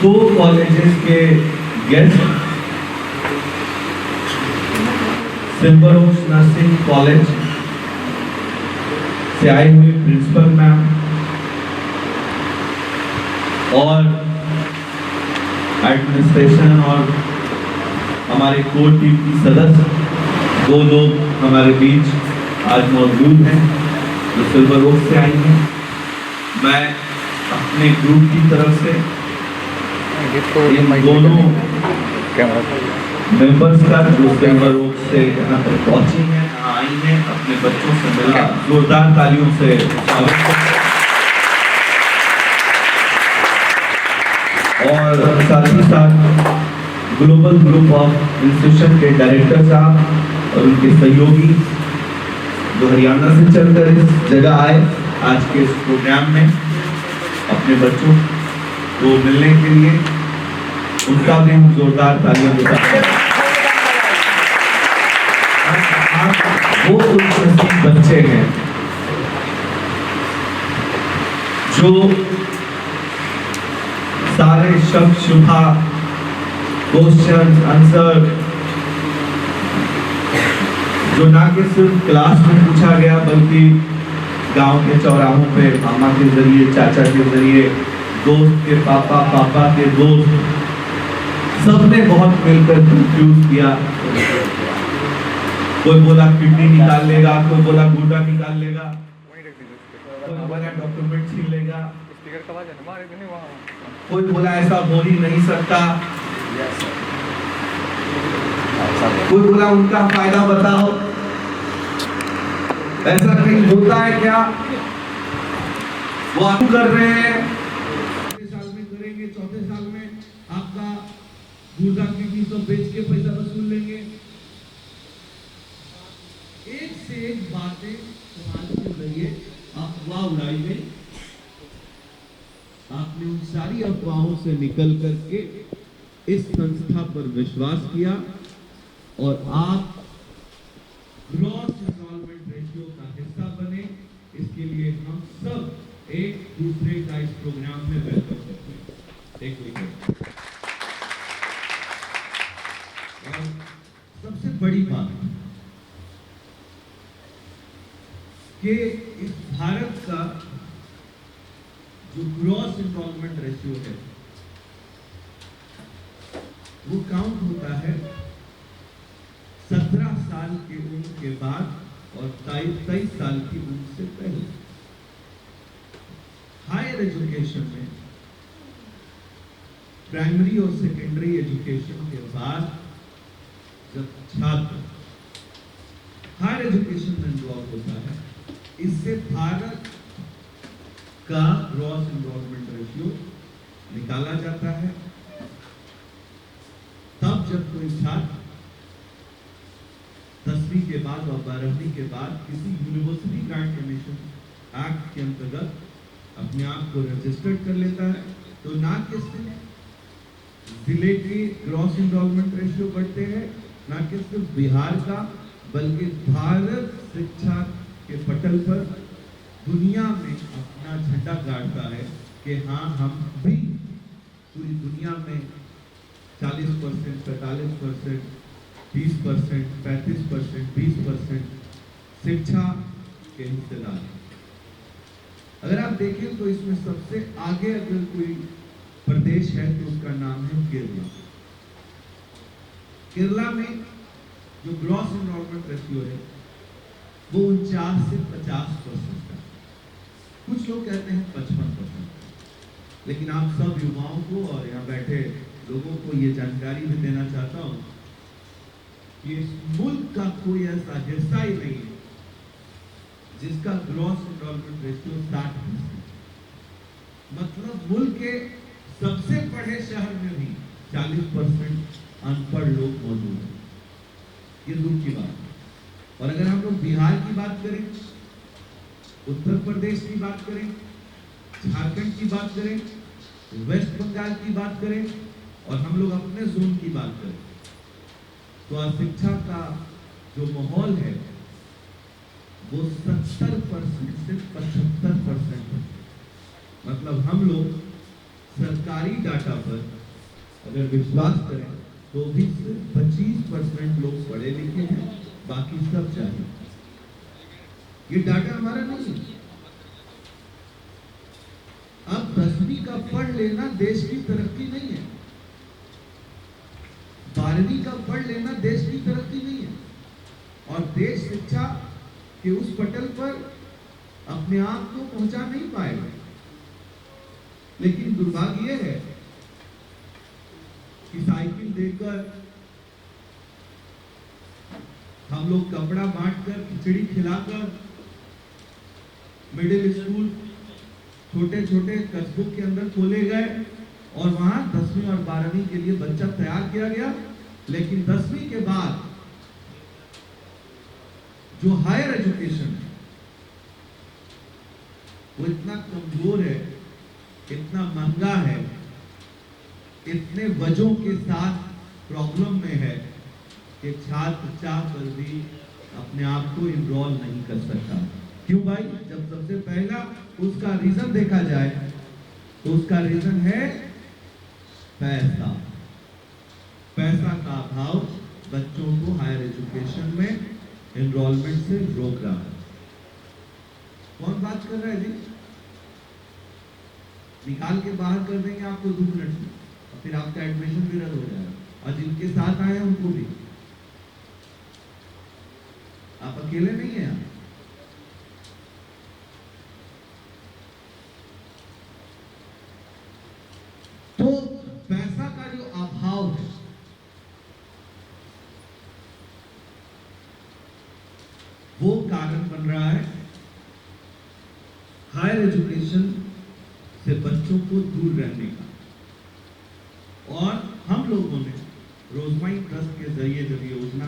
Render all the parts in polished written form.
दो कॉलेजेस के guest, silver oaks nursing college से आई हुई प्रिंसिपल मैम और एडमिनिस्ट्रेशन और हमारे कोर टीम की सदस्य, दो लोग हमारे बीच आज मौजूद हैं जो सिल्वर ओक्स से आई हैं। मैं अपने ग्रुप की तरफ से इन दोनों मेंबर्स का जो सिल्वर ओक्स से यहाँ पर पहुंची हैं, आई हैं, अपने बच्चों से मिला, जोरदार तालियों से स्वागत करते हैं। और साथ ही साथ ग्लोबल ग्रुप ऑफ इंस्टीट्यूशन के डायरेक्टर साहब और उनके सहयोगी जो हरियाणा से चलकर इस जगह आए आज के इस प्रोग्राम में अपने बच्चों को मिलने के लिए, उनका भी हम जोरदार तालियां बजाते हैं। वो खुशनसीब बच्चे हैं जो सारे शब्द शुभा क्वेश्चन आंसर जो ना कि सिर्फ क्लास में पूछा गया बल्कि गांव के चौराहों पे मामा के जरिए, चाचा के जरिए, दोस्त के पापा, पापा के दोस्त, सबने बहुत मिलकर कंफ्यूज किया। कोई बोला किडनी निकाल लेगा, कोई बोला गुर्दा निकाल लेगा, कोई बोला डॉक्यूमेंट छीन लेगा, कोई बोला ऐसा हो ही नहीं सकता, कोई बोला उनका फायदा बताओ, ऐसा कहीं होता है क्या? वो आप कर रहे हैं, साल में करेंगे, चौथे साल में आपका गुर्दा किडनी सब बेच के पैसा वसूल लेंगे। एक से एक बातें समाज के जरिए अफवाह उड़ाई गई। आपने उन सारी अफवाहों से निकल करके इस संस्था पर विश्वास किया और आप ग्रॉस एनरोलमेंट रेशियो का हिस्सा बने। इसके लिए हम सब एक दूसरे का इस प्रोग्राम में वेलकम करते हैं। एक मिनट। और सबसे बड़ी बात कि इस भारत का जो ग्रॉस एनरोलमेंट रेशियो है वो काउंट होता है 17 साल की उम्र के बाद और 23 साल की उम्र से पहले। हायर एजुकेशन में प्राइमरी और सेकेंडरी एजुकेशन के बाद जब छात्र हायर एजुकेशन में इन्वॉल्व होता है, इससे भारत का ग्रॉस एनरोलमेंट रेशियो निकाला जाता है। तब जब कोई छात्र 10वीं के बाद और 12वीं के बाद किसी यूनिवर्सिटी ग्रांट एडमिशन एक्ट के अंतर्गत अपने आप को रजिस्टर्ड कर लेता है, तो ना कि सिर्फ जिले के ग्रॉस एनरोलमेंट रेशियो बढ़ते हैं, ना कि सिर्फ बिहार का, बल्कि भारत शिक्षा के पटल पर दुनिया में अपना झंडा गाड़ता है कि हाँ, हम भी पूरी दुनिया में 40%, 45%, 20%, 35%, 20% शिक्षा के हिस्सेदार हैं। अगर आप देखें तो इसमें सबसे आगे अगर कोई प्रदेश है तो उसका नाम है केरला। केरला में जो ग्रॉस एनरोलमेंट रेशियो है वो 49 से 50% का। कुछ लोग कहते हैं 55%, लेकिन आप सब युवाओं को और यहाँ बैठे लोगों को ये जानकारी भी देना चाहता हूँ कि इस मुल्क का कोई ऐसा हिस्सा ही नहीं है जिसका ग्रॉस एनरोलमेंट रेशियो 60%। मतलब मुल्क के सबसे बड़े शहर में भी 40% अनपढ़ लोग मौजूद हैं। ये दुख की बात है। और अगर हम लोग बिहार की बात करें, उत्तर प्रदेश की बात करें, झारखंड की बात करें, वेस्ट बंगाल की बात करें और हम लोग अपने जोन की बात करें, तो शिक्षा का जो माहौल है वो 70% से 75% है। मतलब हम लोग सरकारी डाटा पर अगर विश्वास करें तो भी सिर्फ 25% लोग पढ़े लिखे हैं, बाकी सब चाहिए। ये डाटा हमारा नहीं है। अब 10वीं का पढ़ लेना देश की तरक्की नहीं है, 12वीं का पढ़ लेना देश की तरक्की नहीं है, और देश शिक्षा के उस पटल पर अपने आप को पहुंचा नहीं पाएगा। लेकिन दुर्भाग्य यह है कि साइकिल देकर, हम लोग कपड़ा बांटकर, खिचड़ी खिलाकर मिडिल स्कूल छोटे छोटे कस्बों के अंदर खोले गए और वहां 10वीं और 12वीं के लिए बच्चा तैयार किया गया। लेकिन 10वीं के बाद जो हायर एजुकेशन है वो इतना कमजोर है, इतना महंगा है, इतने वजहों के साथ प्रॉब्लम में है कि छात्र चाह कर भी अपने आप को इनरोल नहीं कर सकता। क्यों भाई? जब सबसे पहला उसका रीजन देखा जाए तो उसका रीजन है पैसा। पैसा का अभाव बच्चों को हायर एजुकेशन में एनरोलमेंट से रोक रहा है। कौन बात कर रहा है जी? निकाल के बाहर कर देंगे आपको 2 मिनट में, और फिर आपका एडमिशन भी रद्द हो जाएगा, और जिनके साथ आए हैं उनको भी। आप अकेले नहीं हैं यहाँ। तो पैसा का जो अभाव है वो कारण बन रहा है हायर एजुकेशन से बच्चों को दूर रहने का। और हम लोगों ने रोजमाइन ट्रस्ट के जरिए जब योजना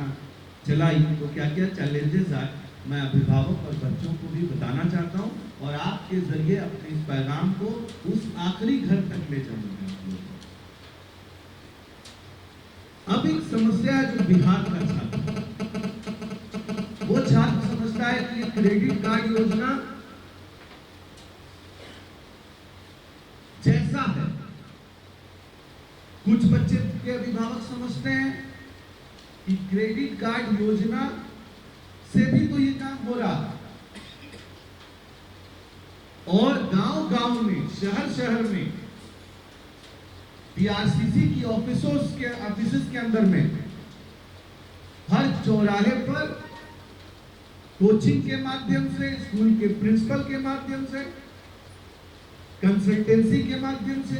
चलाई तो क्या क्या चैलेंजेस आए, मैं अभिभावक और बच्चों को भी बताना चाहता हूं, और आपके जरिए अपने इस पैगाम को उस आखिरी घर तक ले जाऊंगा। अब एक समस्या है जो बिहार का छात्र, वो छात्र समझता है कि क्रेडिट कार्ड योजना जैसा है, कुछ बच्चे के अभिभावक समझते हैं कि क्रेडिट कार्ड योजना से भी तो ये काम हो रहा है, और गांव-गांव में, शहर-शहर में पीआरसीसी की ऑफिसों के अंदर में हर चौराहे पर कोचिंग के माध्यम से, स्कूल के प्रिंसिपल के माध्यम से, कंसल्टेंसी के माध्यम से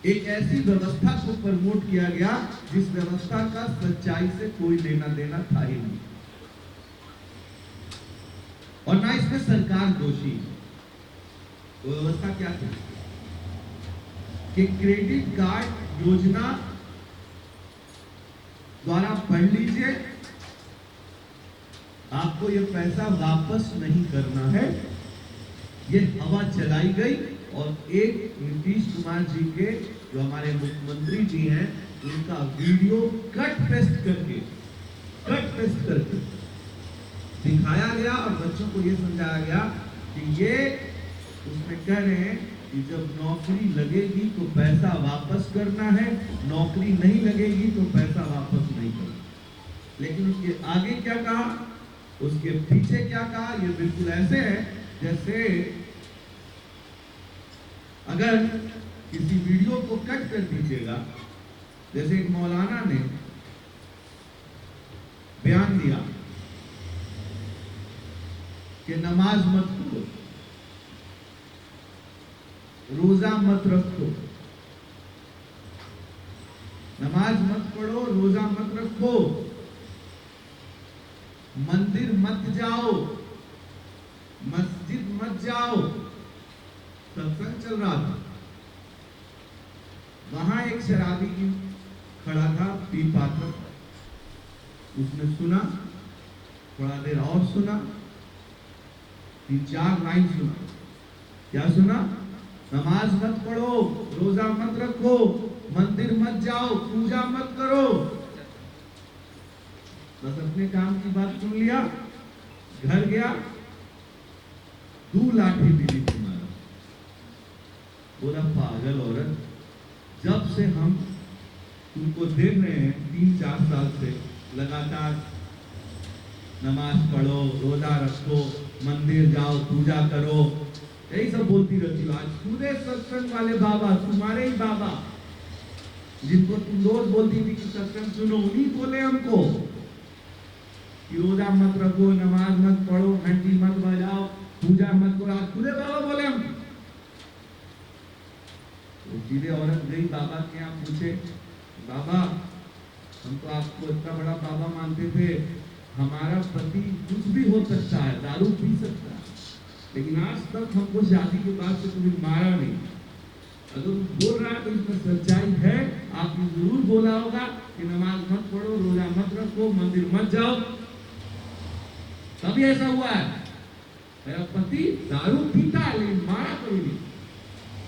एक ऐसी व्यवस्था को प्रमोट किया गया जिस व्यवस्था का सच्चाई से कोई लेना देना था ही नहीं, और ना इसमें सरकार दोषी। वो व्यवस्था क्या थी कि क्रेडिट कार्ड योजना द्वारा पढ़ लीजिए, आपको ये पैसा वापस नहीं करना है। ये हवा चलाई गई, और एक नीतीश कुमार जी के जो हमारे मुख्यमंत्री जी हैं, उनका वीडियो कट पेस्ट करके दिखाया गया और बच्चों को ये समझाया गया कि ये उसमें कह रहे हैं कि जब नौकरी लगेगी तो पैसा वापस करना है, नौकरी नहीं लगेगी तो पैसा वापस नहीं करना। लेकिन उसके आगे क्या कहा, उसके पीछे क्या कहा, ये बिल्कुल ऐसे है जैसे अगर किसी वीडियो को कट कर दीजिएगा, जैसे एक मौलाना ने बयान दिया कि नमाज मत पढ़ो, रोजा मत रखो, नमाज मत पढ़ो, रोजा मत रखो, मंदिर मत जाओ, मस्जिद मत जाओ। सत्संग चल रहा था, वहां एक शराबी खड़ा था, पी पात्र, उसने सुना, थोड़ा देर और सुना, 3-4 लाइन सुना। क्या सुना? नमाज मत पढ़ो, रोजा मत रखो, मंदिर मत जाओ, पूजा मत करो। बस अपने काम की बात सुन लिया, घर गया, 2 लाठी मिली थी मारा। बोला पागल औरत, जब से हम तुमको देख रहे हैं 3-4 साल से लगातार नमाज पढ़ो, रोजा रखो, मंदिर जाओ, पूजा करो, यही सब बोलती रहती हो। आज पूरे सत्संग वाले बाबा, तुम्हारे ही बाबा जिनको तुम रोज बोलती थी कि सत्संग सुनो, उन्हीं बोले हमको कि रोजा मत रखो, नमाज मत पढ़ो, घंटी मत बजाओ, पूजा मत करो। आज पूरे बाबा बोले हम। तो सीधे औरत गई बाबा के यहाँ, पूछे बाबा हम तो आपको इतना बड़ा बाबा मानते थे, हमारा पति कुछ भी हो सकता है, दारू पी सकता है, लेकिन आज तक हमको शादी के बाद से कभी मारा नहीं। अगर बोल रहा है तो इसमें सच्चाई है। आपने जरूर बोला होगा कि नमाज मत पढ़ो, रोजा मत रखो, मंदिर मत जाओ, तभी ऐसा हुआ है। मेरा पति दारू पीता है लेकिन मारा कभी नहीं।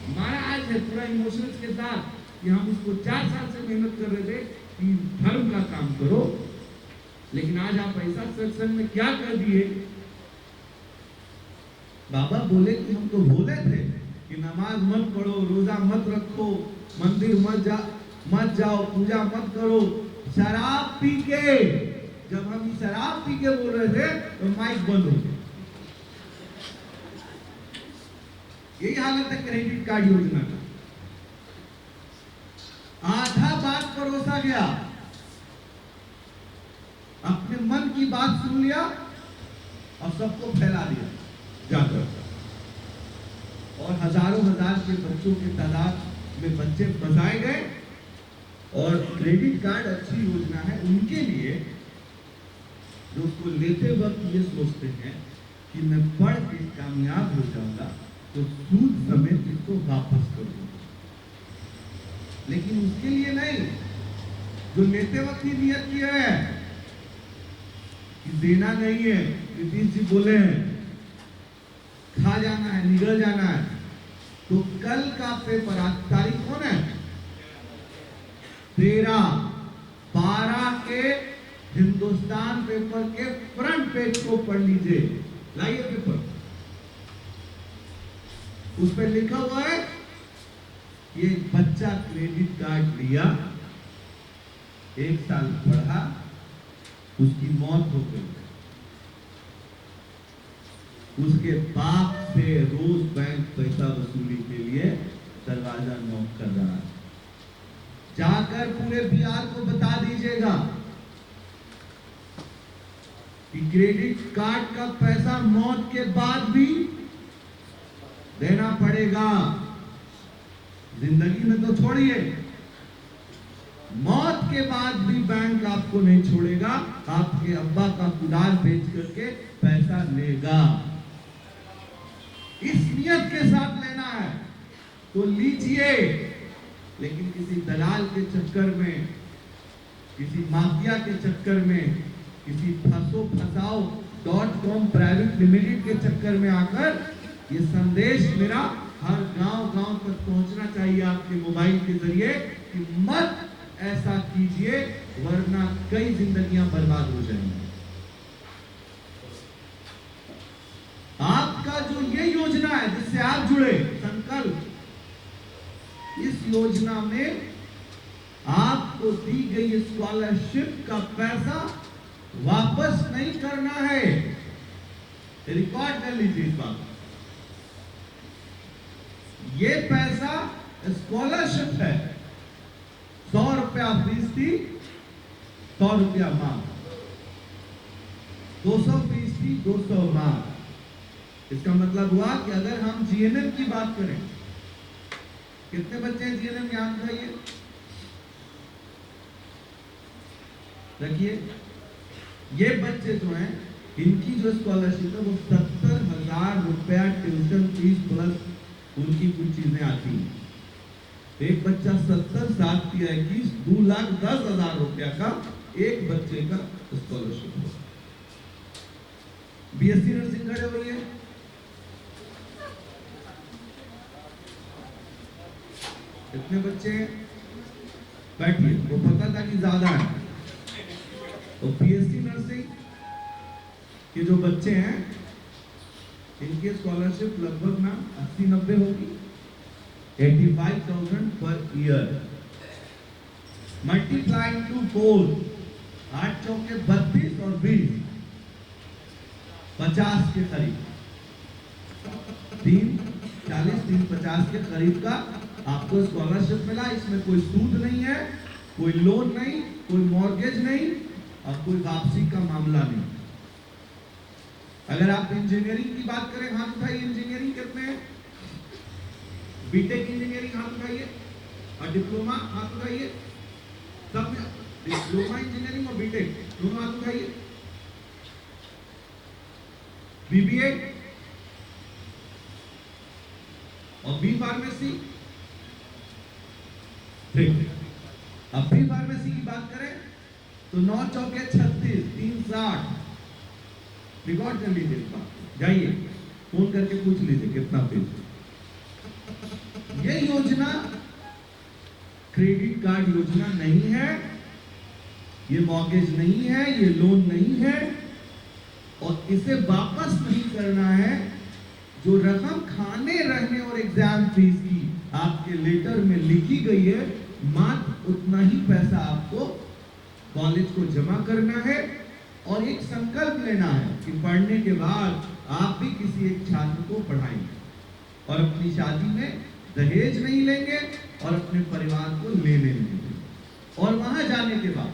हमारा आज है पूरा इमोशंस के साथ कि हम उसको 4 साल से मेहनत कर रहे थे कि धर्म का काम करो, लेकिन आज आप ऐसा सत्संग में क्या कर दिए। बाबा बोले कि हम तो बोले थे कि नमाज मत पढ़ो, रोजा मत रखो, मंदिर मत जाओ, पूजा मत करो। शराब पी के, जब हम शराब पी के बोल रहे थे तो माइक बंद हो गया। यही हालत है क्रेडिट कार्ड योजना का। आधा बात परोसा गया, अपने मन की बात सुन लिया और सबको फैला दिया जाकर, और हजारों हजार के बच्चों के तादाद में बच्चे फंसाए गए। और क्रेडिट कार्ड अच्छी योजना है उनके लिए जो उसको लेते वक्त ये सोचते हैं कि मैं पढ़ के कामयाब हो जाऊंगा तो सूद समेत इसको वापस कर दूंगा, लेकिन उसके लिए नहीं जो लेते वक्त ही नियत किया है कि देना नहीं है। नीतीश जी बोले हैं खा जाना है, निगल जाना है। तो कल का पेपर, आज तारीख कौन है? 13/12 के हिंदुस्तान पेपर के फ्रंट पेज को पढ़ लीजिए। लाइए पेपर, उस पर लिखा हुआ है ये बच्चा क्रेडिट कार्ड लिया, 1 साल पढ़ा, उसकी मौत हो गई। उसके बाप से रोज बैंक पैसा वसूली के लिए दरवाजा नॉक कर रहा है। जाकर पूरे बिहार को बता दीजिएगा कि क्रेडिट कार्ड का पैसा मौत के बाद भी देना पड़ेगा। जिंदगी में तो छोड़िए, मौत के बाद भी बैंक आपको नहीं छोड़ेगा। आपके अब्बा का कुदाल बेच करके पैसा लेगा। इस नियत के साथ लेना है तो लीजिए, लेकिन किसी दलाल के चक्कर में, किसी माफिया के चक्कर में, किसी फसाओ.com प्राइवेट लिमिटेड के चक्कर में आकर, ये संदेश मेरा हर गांव-गांव तक पहुंचना चाहिए आपके मोबाइल के जरिए कि मत ऐसा कीजिए, वरना कई जिंदगियां बर्बाद हो जाएंगी। आपका जो ये योजना है जिससे आप जुड़े, संकल्प, इस योजना में आपको दी गई स्कॉलरशिप का पैसा वापस नहीं करना है। रिकॉर्ड कर लीजिए इस बात। ये पैसा स्कॉलरशिप है, 100 रुपया फीस थी, 100 रुपया माफ, 200 फीस थी, 200 माफ। इसका मतलब हुआ कि अगर हम जीएनएम की बात करें, कितने बच्चे हैं जीएनएम में हाथ उठाइए, रखिए। ये बच्चे जो हैं, इनकी जो स्कॉलरशिप है वो 70,000 रुपया ट्यूशन फीस प्लस उनकी कुछ चीजें आती हैं। एक बच्चा 70, 7 या 21, 2,10,000 रुपया का एक बच्चे का स्कॉलरशिप होगा। बीएससी नर्सिंग खड़े हुई है, कितने बच्चे हैं? बैठिए, वो पता था कि ज्यादा है। तो बीएससी नर्सिंग के जो बच्चे हैं, इनके स्कॉलरशिप लगभग ना 80-90 होगी। 85,000 per year. Multiply into 4, 8 चौके 32 और 20, 50 के करीब, 340-350 के करीब का आपको स्कॉलरशिप मिला। इसमें कोई सूद नहीं है, कोई लोन नहीं, कोई मॉर्गेज नहीं और कोई वापसी का मामला नहीं। अगर आप इंजीनियरिंग की बात करें, हाथ उठाइए, इंजीनियरिंग कितने हैं? बीटेक इंजीनियरिंग हाथ उठाइए, और डिप्लोमा हाथ उठाइए। सब में डिप्लोमा इंजीनियरिंग और बीटेक दोनों हाथ उठाइए। बीबीए और बी फार्मेसी, ठीक। अब बी फार्मेसी की बात करें तो 9 चौके 36, 360, रिकॉर्ड कर लीजिए इस बात, जाइए फोन करके पूछ लीजिए कितना फीस। ये योजना क्रेडिट कार्ड योजना नहीं है, ये मॉर्गेज नहीं है, ये लोन नहीं है, और इसे वापस नहीं करना है। जो रकम खाने रहने और एग्जाम फीस की आपके लेटर में लिखी गई है, मात्र उतना ही पैसा आपको कॉलेज को जमा करना है और एक संकल्प लेना है कि पढ़ने के बाद आप भी किसी एक छात्र को पढ़ाएंगे और अपनी शादी में दहेज नहीं लेंगे और अपने परिवार को लेने नहीं देंगे। और वहां जाने के बाद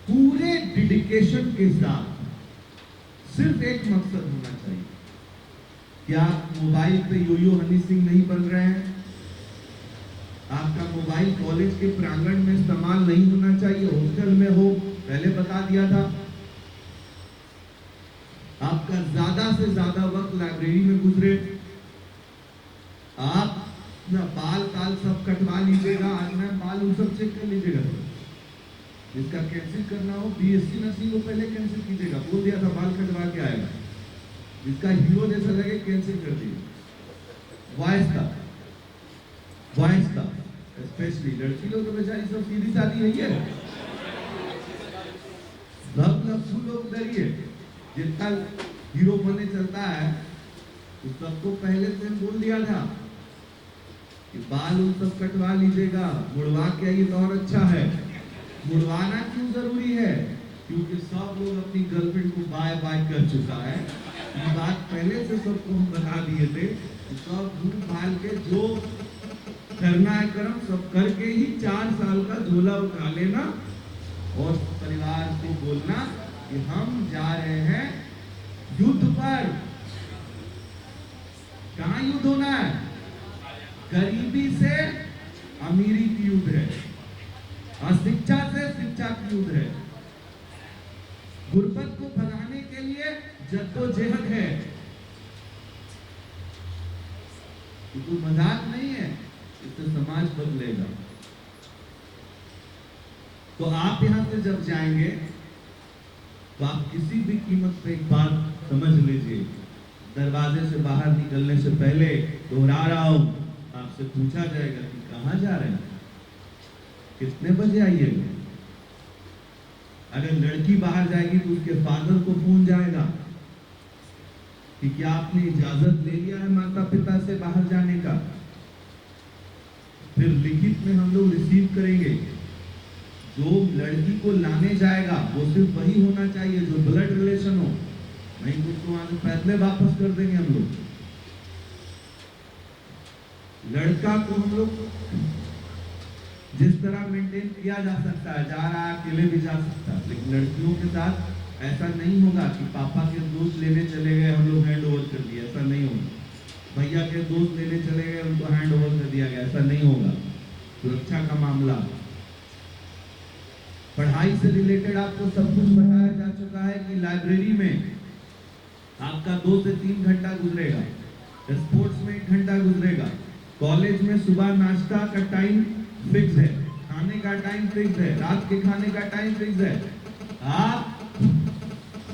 पूरे डेडिकेशन के साथ सिर्फ एक मकसद होना चाहिए कि आप मोबाइल पे यो-यो हनी सिंह नहीं बन रहे हैं। आपका मोबाइल कॉलेज के प्रांगण में इस्तेमाल नहीं होना चाहिए, हॉस्टल में हो, पहले बता दिया था। आपका ज्यादा से ज्यादा वक्त लाइब्रेरी में गुजरे। आप अपना बाल ताल सब कटवा लीजिएगा, आज मैं बाल उन सब चेक कर लीजिएगा। जिसका कैंसिल करना हो बीएससी नर्सिंग को पहले कैंसिल कीजिएगा, बोल दिया था बाल कटवा के आएगा। जिसका हीरो जैसा लगे कैंसिल कर दीजिए। वॉइस का स्पेशली लड़की लोग तो बेचारी सब सीधी सादी नहीं है, सब लफ्जू लोग डरिए। जितना हीरो बने चलता है तो सबको पहले से बोल दिया था कि बाल उन सब कटवा लीजिएगा, मुड़वा के आइए तो और अच्छा है। मुड़वाना क्यों जरूरी है? क्योंकि सब लोग अपनी गर्लफ्रेंड को बाय बाय कर चुका है। ये बात पहले से सबको हम बता दिए थे। सब घूम भाल के जो करना है कर्म सब करके ही 4 साल का झोला उठा लेना और परिवार को बोलना कि हम जा रहे हैं युद्ध पर। कहाँ युद्ध होना है? गरीबी से अमीरी की युद्ध है, अशिक्षा से शिक्षा की युद्ध है, गुर्बत को भगाने के लिए जद्दोजहद है। तो मजाक नहीं है, इससे समाज बदलेगा। तो आप यहां से जब जाएंगे तो आप किसी भी कीमत पे एक बात समझ लीजिए, दरवाजे से बाहर निकलने से पहले दोहरा रहा हूं, आपसे पूछा जाएगा कि कहां जा रहे हैं, कितने बजे आइएगा। अगर लड़की बाहर जाएगी तो उसके फादर को फोन जाएगा कि क्या आपने इजाजत ले लिया है माता पिता से बाहर जाने का। फिर लिखित में हम लोग रिसीव करेंगे। जो लड़की को लाने जाएगा वो सिर्फ वही होना चाहिए जो ब्लड रिलेशन हो, नहीं तो उसको वहां से पैदले वापस कर देंगे हम लोग। लड़का को हम लोग जिस तरह मेंटेन किया जा सकता है, जा रहा है अकेले भी जा सकता है, लेकिन लड़कियों के साथ ऐसा नहीं होगा कि पापा के दोस्त लेने चले गए हम लोग हैंड ओवर कर दिया, ऐसा नहीं होगा। भैया के दोस्त लेने चले गए उनको हैंड ओवर कर दिया गया, ऐसा नहीं होगा। सुरक्षा का मामला, पढ़ाई से रिलेटेड आपको सब कुछ बताया जा चुका है कि लाइब्रेरी में आपका 2 से 3 घंटा गुजरेगा, स्पोर्ट्स में 1 घंटा गुजरेगा, कॉलेज में सुबह नाश्ता का टाइम फिक्स है, खाने का टाइम फिक्स है, रात के खाने का टाइम फिक्स है। आप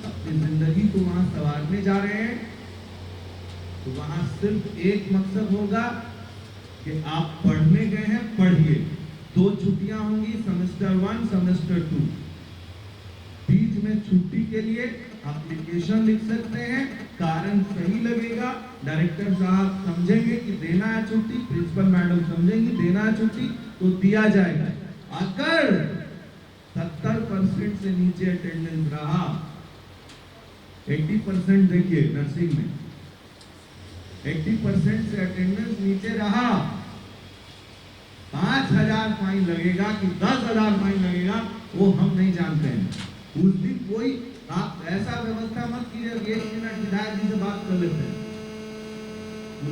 अपनी जिंदगी को वहां संवारने जा रहे हैं तो वहां सिर्फ एक मकसद होगा कि आप पढ़ने गए हैं, पढ़िए। 2 छुट्टियां होंगी, सेमेस्टर 1 सेमेस्टर 2, बीच में छुट्टी के लिए एप्लीकेशन लिख सकते हैं, कारण सही लगेगा, डायरेक्टर साहब समझेंगे कि देना है छुट्टी, प्रिंसिपल मैडम समझेंगी देना है छुट्टी, तो दिया जाएगा। अगर 70% से नीचे अटेंडेंस रहा, 80% देखिए नर्सिंग में 80% से अटेंडेंस नीचे रहा, 5,000 फाइन लगेगा कि 10,000 फाइन लगेगा, वो हम नहीं जानते हैं। उस दिन कोई आप ऐसा व्यवस्था मत कीजिए, 1 मिनट विधायक जी से बात कर लेते हैं,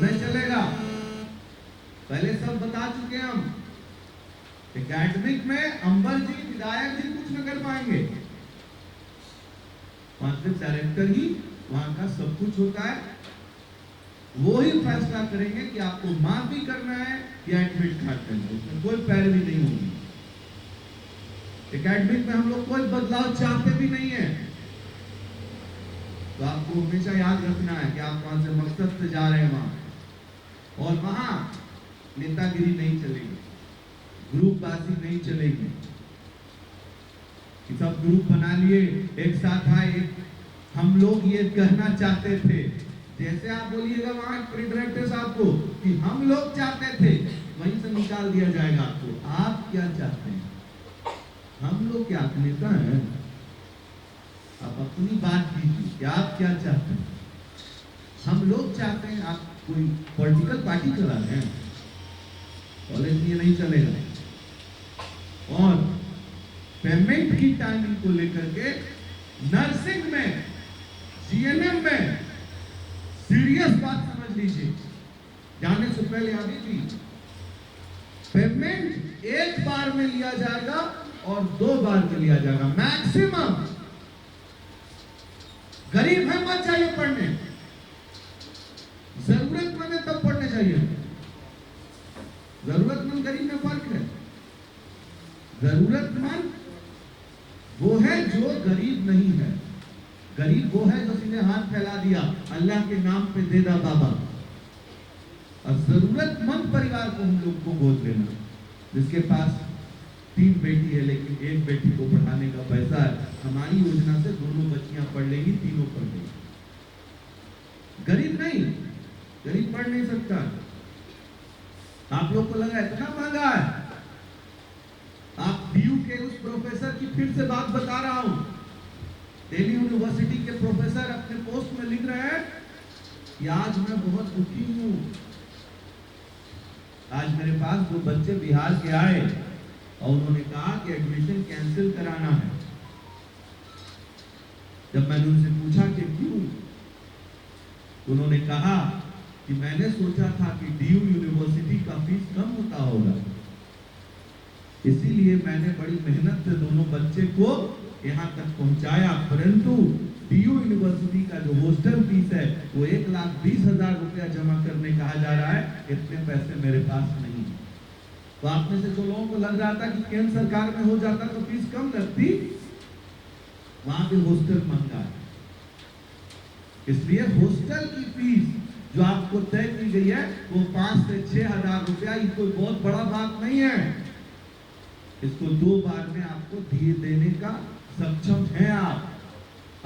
नहीं चलेगा। पहले सब बता चुके हैं हम, एकेडमिक में अंबर जी विधायक जी कुछ न कर पाएंगे, वहां सिर्फ डायरेक्टर ही वहां का सब कुछ होता है, वो ही फैसला करेंगे कि आपको माफ भी करना है या एडमिट कार्ड करना है, उसमें कोई पैरवी नहीं होगी। एकेडमिक में हम लोग कोई बदलाव चाहते भी नहीं है, तो आपको हमेशा याद रखना है कि आप कौन से मकसद से जा रहे हैं वहां, और वहां नेतागिरी नहीं चलेगी, ग्रुपबाजी नहीं चलेगी कि सब ग्रुप बना लिए एक साथ आए। हम लोग ये कहना चाहते थे, जैसे आप बोलिएगा वहां डायरेक्टर साहब को कि हम लोग चाहते थे, वहीं से निकाल दिया जाएगा आपको। आप क्या चाहते हैं? हम लोग क्या नेता हैं? आप अपनी बात कीजिए कि आप क्या चाहते हैं। हम लोग चाहते हैं, आप कोई पॉलिटिकल पार्टी चला रहे हैं, कॉलेज में ये नहीं चलेगा। और पेमेंट की टाइमिंग को लेकर के नर्सिंग में, जीएनएम में सीरियस बात समझ लीजिए, जाने से पहले अभी भी पेमेंट एक बार में लिया जाएगा और 2 बार में लिया जाएगा मैक्सिमम। गरीब है मत चाहिए पढ़ने, जरूरतमंद है तब पढ़ने चाहिए। जरूरतमंद गरीब में फर्क है। जरूरतमंद वो है जो गरीब नहीं है, गरीब वो है जो सीधे हाथ फैला दिया अल्लाह के नाम पे दे दा बाबा। और जरूरतमंद परिवार को हम लोग को गोद लेना, जिसके पास 3 बेटी है लेकिन 1 बेटी को पढ़ाने का पैसा है, हमारी योजना से दोनों बच्चियां पढ़ लेंगी, तीनों पढ़ लेंगी। गरीब नहीं, गरीब पढ़ नहीं सकता। आप लोग को लगा इतना महंगा है, आप डीयू के उस प्रोफेसर की फिर से बात बता रहा हूं, दिल्ली यूनिवर्सिटी के प्रोफेसर अपने पोस्ट में लिख रहे हैं कि आज मैं बहुत दुखी हूं, आज मेरे पास 2 बच्चे बिहार के आए और उन्होंने कहा कि एडमिशन कैंसिल कराना है। जब मैंने उनसे पूछा कि क्यों, उन्होंने कहा कि मैंने सोचा था कि डीयू यूनिवर्सिटी का फीस कम होता होगा, इसीलिए मैंने बड़ी मेहनत से दोनों बच्चे को यहाँ तक पहुंचाया, परंतु डीयू यूनिवर्सिटी का जो हॉस्टल फीस है वो 1,20,000 रुपया जमा करने कहा जा रहा है, इतने पैसे मेरे पास नहीं। तो आप में से जो लोगों को लग रहा था कि केंद्र सरकार में हो जाता तो फीस कम लगती, वहां पे हॉस्टल महंगा है, इसलिए हॉस्टल की फीस जो आपको तय की गई है वो 5 से 6,000 रुपया, ये कोई बहुत बड़ा बात नहीं है। इसको 2 बार में आपको देने का सक्षम है।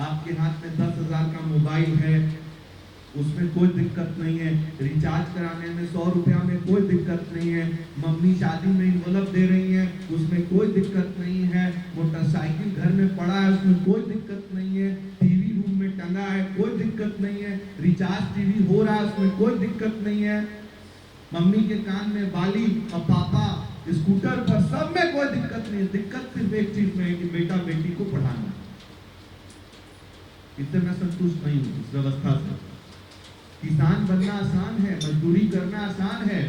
आपके हाथ में 10,000 का मोबाइल है, उसमें कोई दिक्कत नहीं है, रिचार्ज कराने में 100 रुपया में कोई दिक्कत नहीं है, मम्मी शादी में इन्वॉल्व दे रही है उसमें कोई दिक्कत नहीं है, मोटरसाइकिल घर में पड़ा है उसमें कोई दिक्कत नहीं है, टीवी रूम में टंगा है कोई दिक्कत नहीं है, रिचार्ज टीवी हो रहा है उसमें कोई दिक्कत नहीं है, मम्मी के कान में बाली और पापा स्कूटर पर, सब में कोई दिक्कत नहीं है। दिक्कत सिर्फ एक चीज में है कि बेटा बेटी को पढ़ाना, इससे मैं संतुष्ट नहीं हूं इस व्यवस्था से। किसान बनना आसान है, मजदूरी करना आसान है,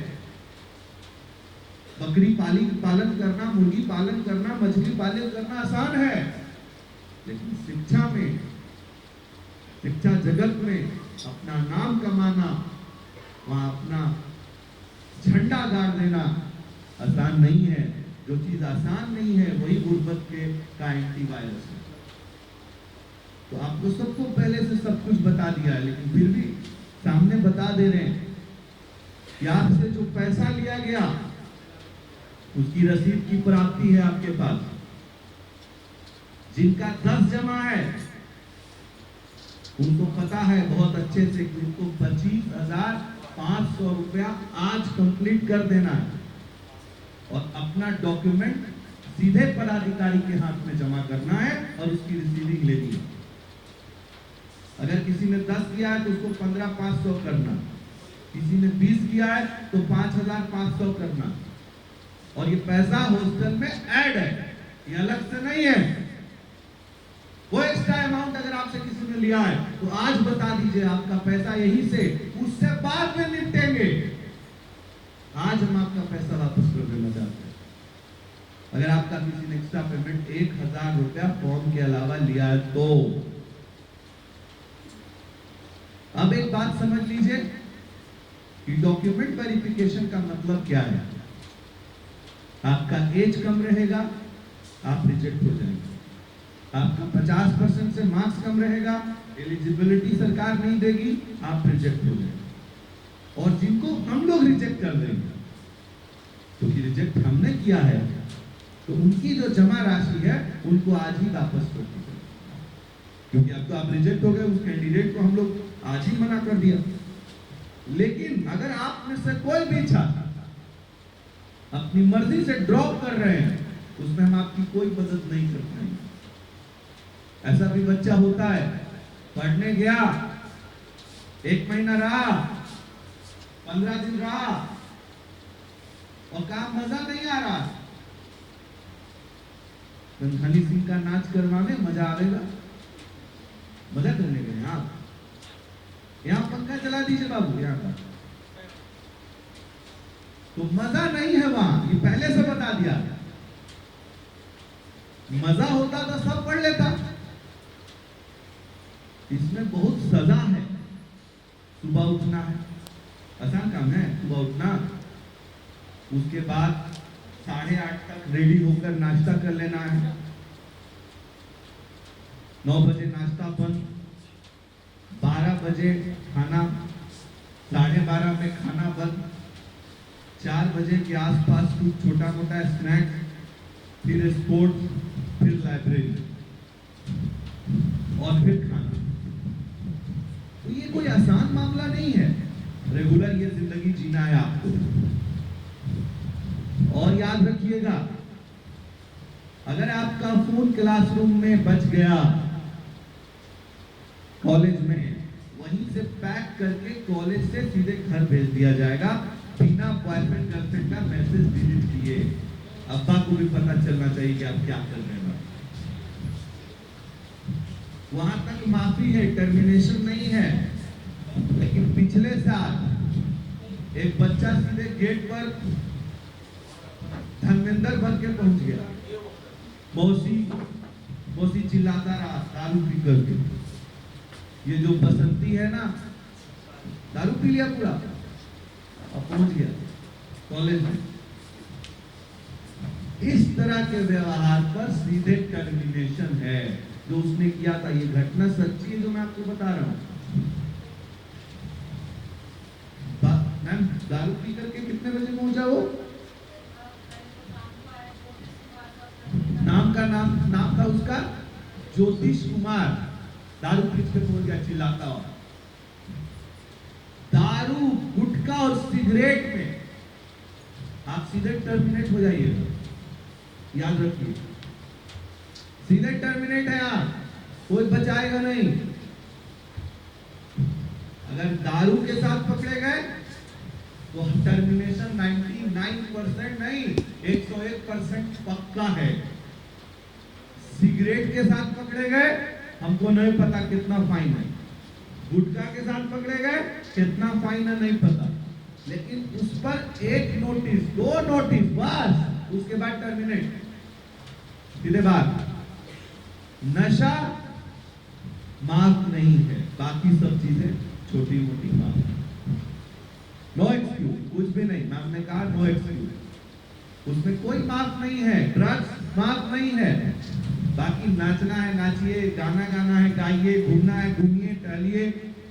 बकरी पालन करना, मुर्गी पालन करना, मछली पालन करना आसान है, लेकिन शिक्षा में, शिक्षा जगत में अपना नाम कमाना, वहां अपना झंडा गाड़ देना आसान नहीं है। जो चीज आसान नहीं है वही गुर्बत का एंटीवायरस है। तो आपको सबको पहले से सब कुछ बता दिया है, लेकिन फिर भी सामने बता दे रहे हैं कि आपसे जो पैसा लिया गया उसकी रसीद की प्राप्ति है आपके पास। जिनका 10 जमा है उनको पता है बहुत अच्छे से कि उनको 25,500 रुपया आज कंप्लीट कर देना है और अपना डॉक्यूमेंट सीधे पदाधिकारी के हाथ में जमा करना है और उसकी रिसीविंग लेनी है। अगर किसी ने 10 किया है तो उसको 15,500 करना, किसी ने 20 किया है तो 5,500 करना। और ये पैसा हॉस्टल में ऐड है, ये अलग से नहीं है। वो एक्स्ट्रा अमाउंट अगर आपसे किसी ने लिया है तो आज बता दीजिए, आपका पैसा यहीं से, उससे बाद में निपटेंगे। आज हम आपका पैसा वापस कर देना चाहते हैं। अगर आपका किसी ने एक्स्ट्रा पेमेंट 1,000 रुपया फॉर्म के अलावा लिया है तो अब एक बात समझ लीजिए कि डॉक्यूमेंट वेरिफिकेशन का मतलब क्या है। आपका एज कम रहेगा, आप रिजेक्ट हो जाएंगे। आपका 50% से मार्क्स कम रहेगा, एलिजिबिलिटी सरकार नहीं देगी, आप रिजेक्ट हो जाएंगे। और जिनको हम लोग रिजेक्ट कर देंगे, क्योंकि रिजेक्ट हमने किया है, तो उनकी जो जमा राशि है उनको आज ही वापस कर दी जाए, क्योंकि अब तो आप रिजेक्ट हो गए। उस कैंडिडेट को हम लोग आज ही मना कर दिया। लेकिन अगर आप में से कोई भी छात्र अपनी मर्जी से ड्रॉप कर रहे हैं, उसमें हम आपकी कोई मदद नहीं कर पाएंगे। ऐसा भी बच्चा होता है, पढ़ने गया, 1 महीना रहा, 15 दिन रहा और काम मजा नहीं आ रहा। हनी सिंह का नाच करवाने मजा आएगा? मजा करने गए आप? यहाँ पंखा चला दीजिए बाबू, यहाँ का तो मजा नहीं है वहां, ये पहले से बता दिया। मजा होता तो सब पढ़ लेता। इसमें बहुत सजा है। सुबह उठना है, आसान काम है सुबह उठना, उसके बाद 8:30 तक रेडी होकर नाश्ता कर लेना है। 9 बजे नाश्ता बंद, 12 बजे खाना, 12:30 में खाना बंद, 4 बजे के आसपास कुछ छोटा मोटा स्नैक्स, फिर स्पोर्ट्स, फिर लाइब्रेरी और फिर खाना। तो ये कोई आसान मामला नहीं है। रेगुलर ये जिंदगी जीना है आपको। और याद रखिएगा, अगर आपका फोन क्लासरूम में बच गया कॉलेज में, वहीं से पैक करके कॉलेज से सीधे घर भेज दिया जाएगा, बिना बॉयफ्रेंड गर्लफ्रेंड का मैसेज डिलीट किए। अब्बा को भी पता चलना चाहिए कि आप क्या कर रहे हैं। वहां तक माफी है, टर्मिनेशन नहीं है। लेकिन पिछले साल एक बच्चा सीधे गेट पर धर्मेंद्र बन के पहुंच गया। मौसी चिल्लाता रहा दारू पी करके। ये जो बसंती है ना, दारू पी लिया पूरा और पहुंच गया कॉलेज में। इस तरह के व्यवहार पर सीधे टर्मिनेशन है। जो उसने किया था, ये घटना सच्ची है जो मैं आपको बता रहा हूं। मैम, दारू पी करके कितने बजे पहुंचा वो? नाम था उसका ज्योतिष कुमार। दारू पीट के पहुंच गया चिल्लाता हुआ। दारू, गुटखा और सिगरेट में आप सीधे टर्मिनेट हो जाइएगा, याद रखिए। सीधे टर्मिनेट है आप, कोई बचाएगा नहीं। अगर दारू के साथ पकड़े गए तो टर्मिनेशन 99% नहीं, 101% पक्का है। सिगरेट के साथ पकड़े गए, हमको नहीं पता कितना फाइन है। गुटखा के साथ पकड़े गए, कितना फाइन है नहीं पता। लेकिन उस पर 1 नोटिस, 2 नोटिस बस, उसके बाद टर्मिनेट। सीधे बात, नशा माफ नहीं है, बाकी सब चीजें छोटी मोटी माफ है। नो एक्सक्यूज, कुछ भी नहीं। मैम ने कहा नो एक्सक्यूज, उसमें कोई माफ नहीं है। ड्रग्स माफ नहीं है। बाकी नाचना है नाचिए, गाना गाना है गाइए, घूमना है घूमिए, टहलिए,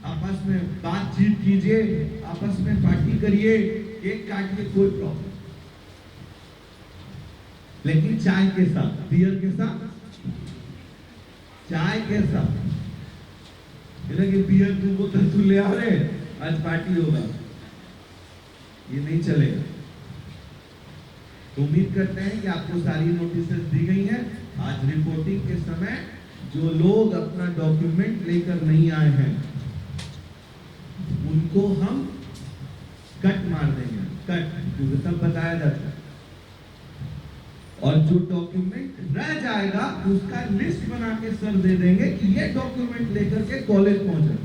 आपस में बातचीत कीजिए, आपस में पार्टी करिए, केक काटिए, कोई प्रॉब्लम। लेकिन चाय के साथ, बियर के साथ चाय कैसा, कि बियर की बोतल तू ले आ रहे आज पार्टी होगा, ये नहीं चलेगा। तो उम्मीद करते हैं कि आपको सारी नोटिसेस दी गई हैं। आज रिपोर्टिंग के समय जो लोग अपना डॉक्यूमेंट लेकर नहीं आए हैं उनको हम कट मार देंगे, कट, क्योंकि सब बताया जाता है। और जो डॉक्यूमेंट रह जाएगा उसका लिस्ट बना के सर दे देंगे कि ये डॉक्यूमेंट लेकर के कॉलेज पहुंचे।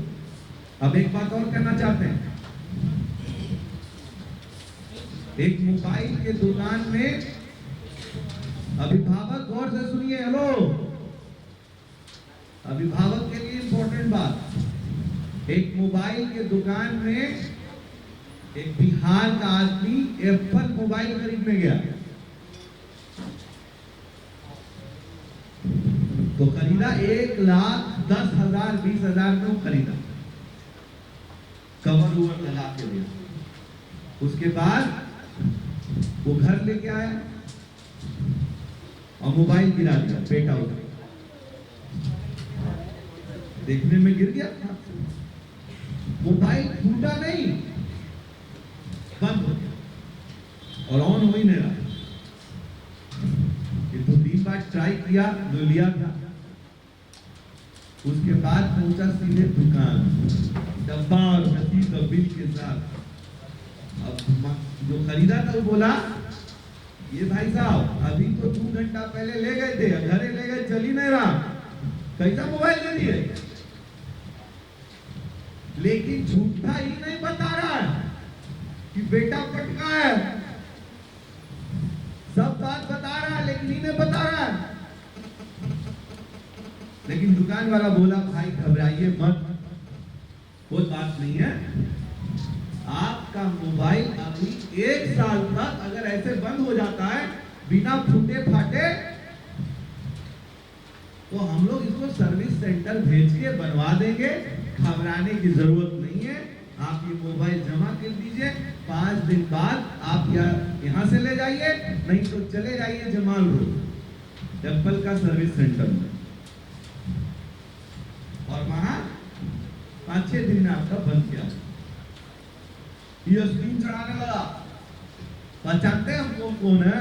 अब एक बात और कहना चाहते हैं, एक मोबाइल के दुकान में, अभिभावक गौर से सुनिए, हेलो, अभिभावक के लिए इंपॉर्टेंट बात, एक मोबाइल के दुकान में एक बिहार का आदमी एप्पल मोबाइल खरीदने गया, तो खरीदा 1,10,000 20,000 में वो खरीदा, कवर ओवर लगा के दिया। उसके बाद वो घर लेके आया और मोबाइल गिरा दिया, पेटा उधर देखने में गिर गया, मोबाइल फूटा नहीं, बंद हो गया और ऑन हो ही नहीं रहा। ये तो 3 बार ट्राई किया, जो लिया था। उसके बाद पहुंचा सीधे दुकान, डब्बा और रसीद और बिल के साथ। अब जो खरीदा था वो बोला, ये भाई साहब अभी तो 2 घंटा पहले ले गए थे, घरे ले गए, चल ही नहीं रहा, कैसा मोबाइल ले लिए? लेकिन झूठा ही नहीं बता रहा है कि बेटा पटका है, सब बात बता रहा है लेकिन इन्हें बता रहा है। लेकिन दुकान वाला बोला, भाई घबराइए मत, कोई बात नहीं है, आपका मोबाइल अभी 1 साल तक अगर ऐसे बंद हो जाता है बिना फूटे फाटे, तो हम लोग इसको सर्विस सेंटर भेज के बनवा देंगे, घबराने की जरूरत नहीं है। आप ये मोबाइल जमा कर दीजिए, 5 दिन बाद आप यहाँ से ले जाइए, नहीं तो चले जाइए जमाल रोड एप्पल का सर्विस सेंटर में, और वहां 5-6 दिन में आपका बन गया। ये स्क्रीन चढ़ाने लगा, पहचानते हैं हमको कौन है,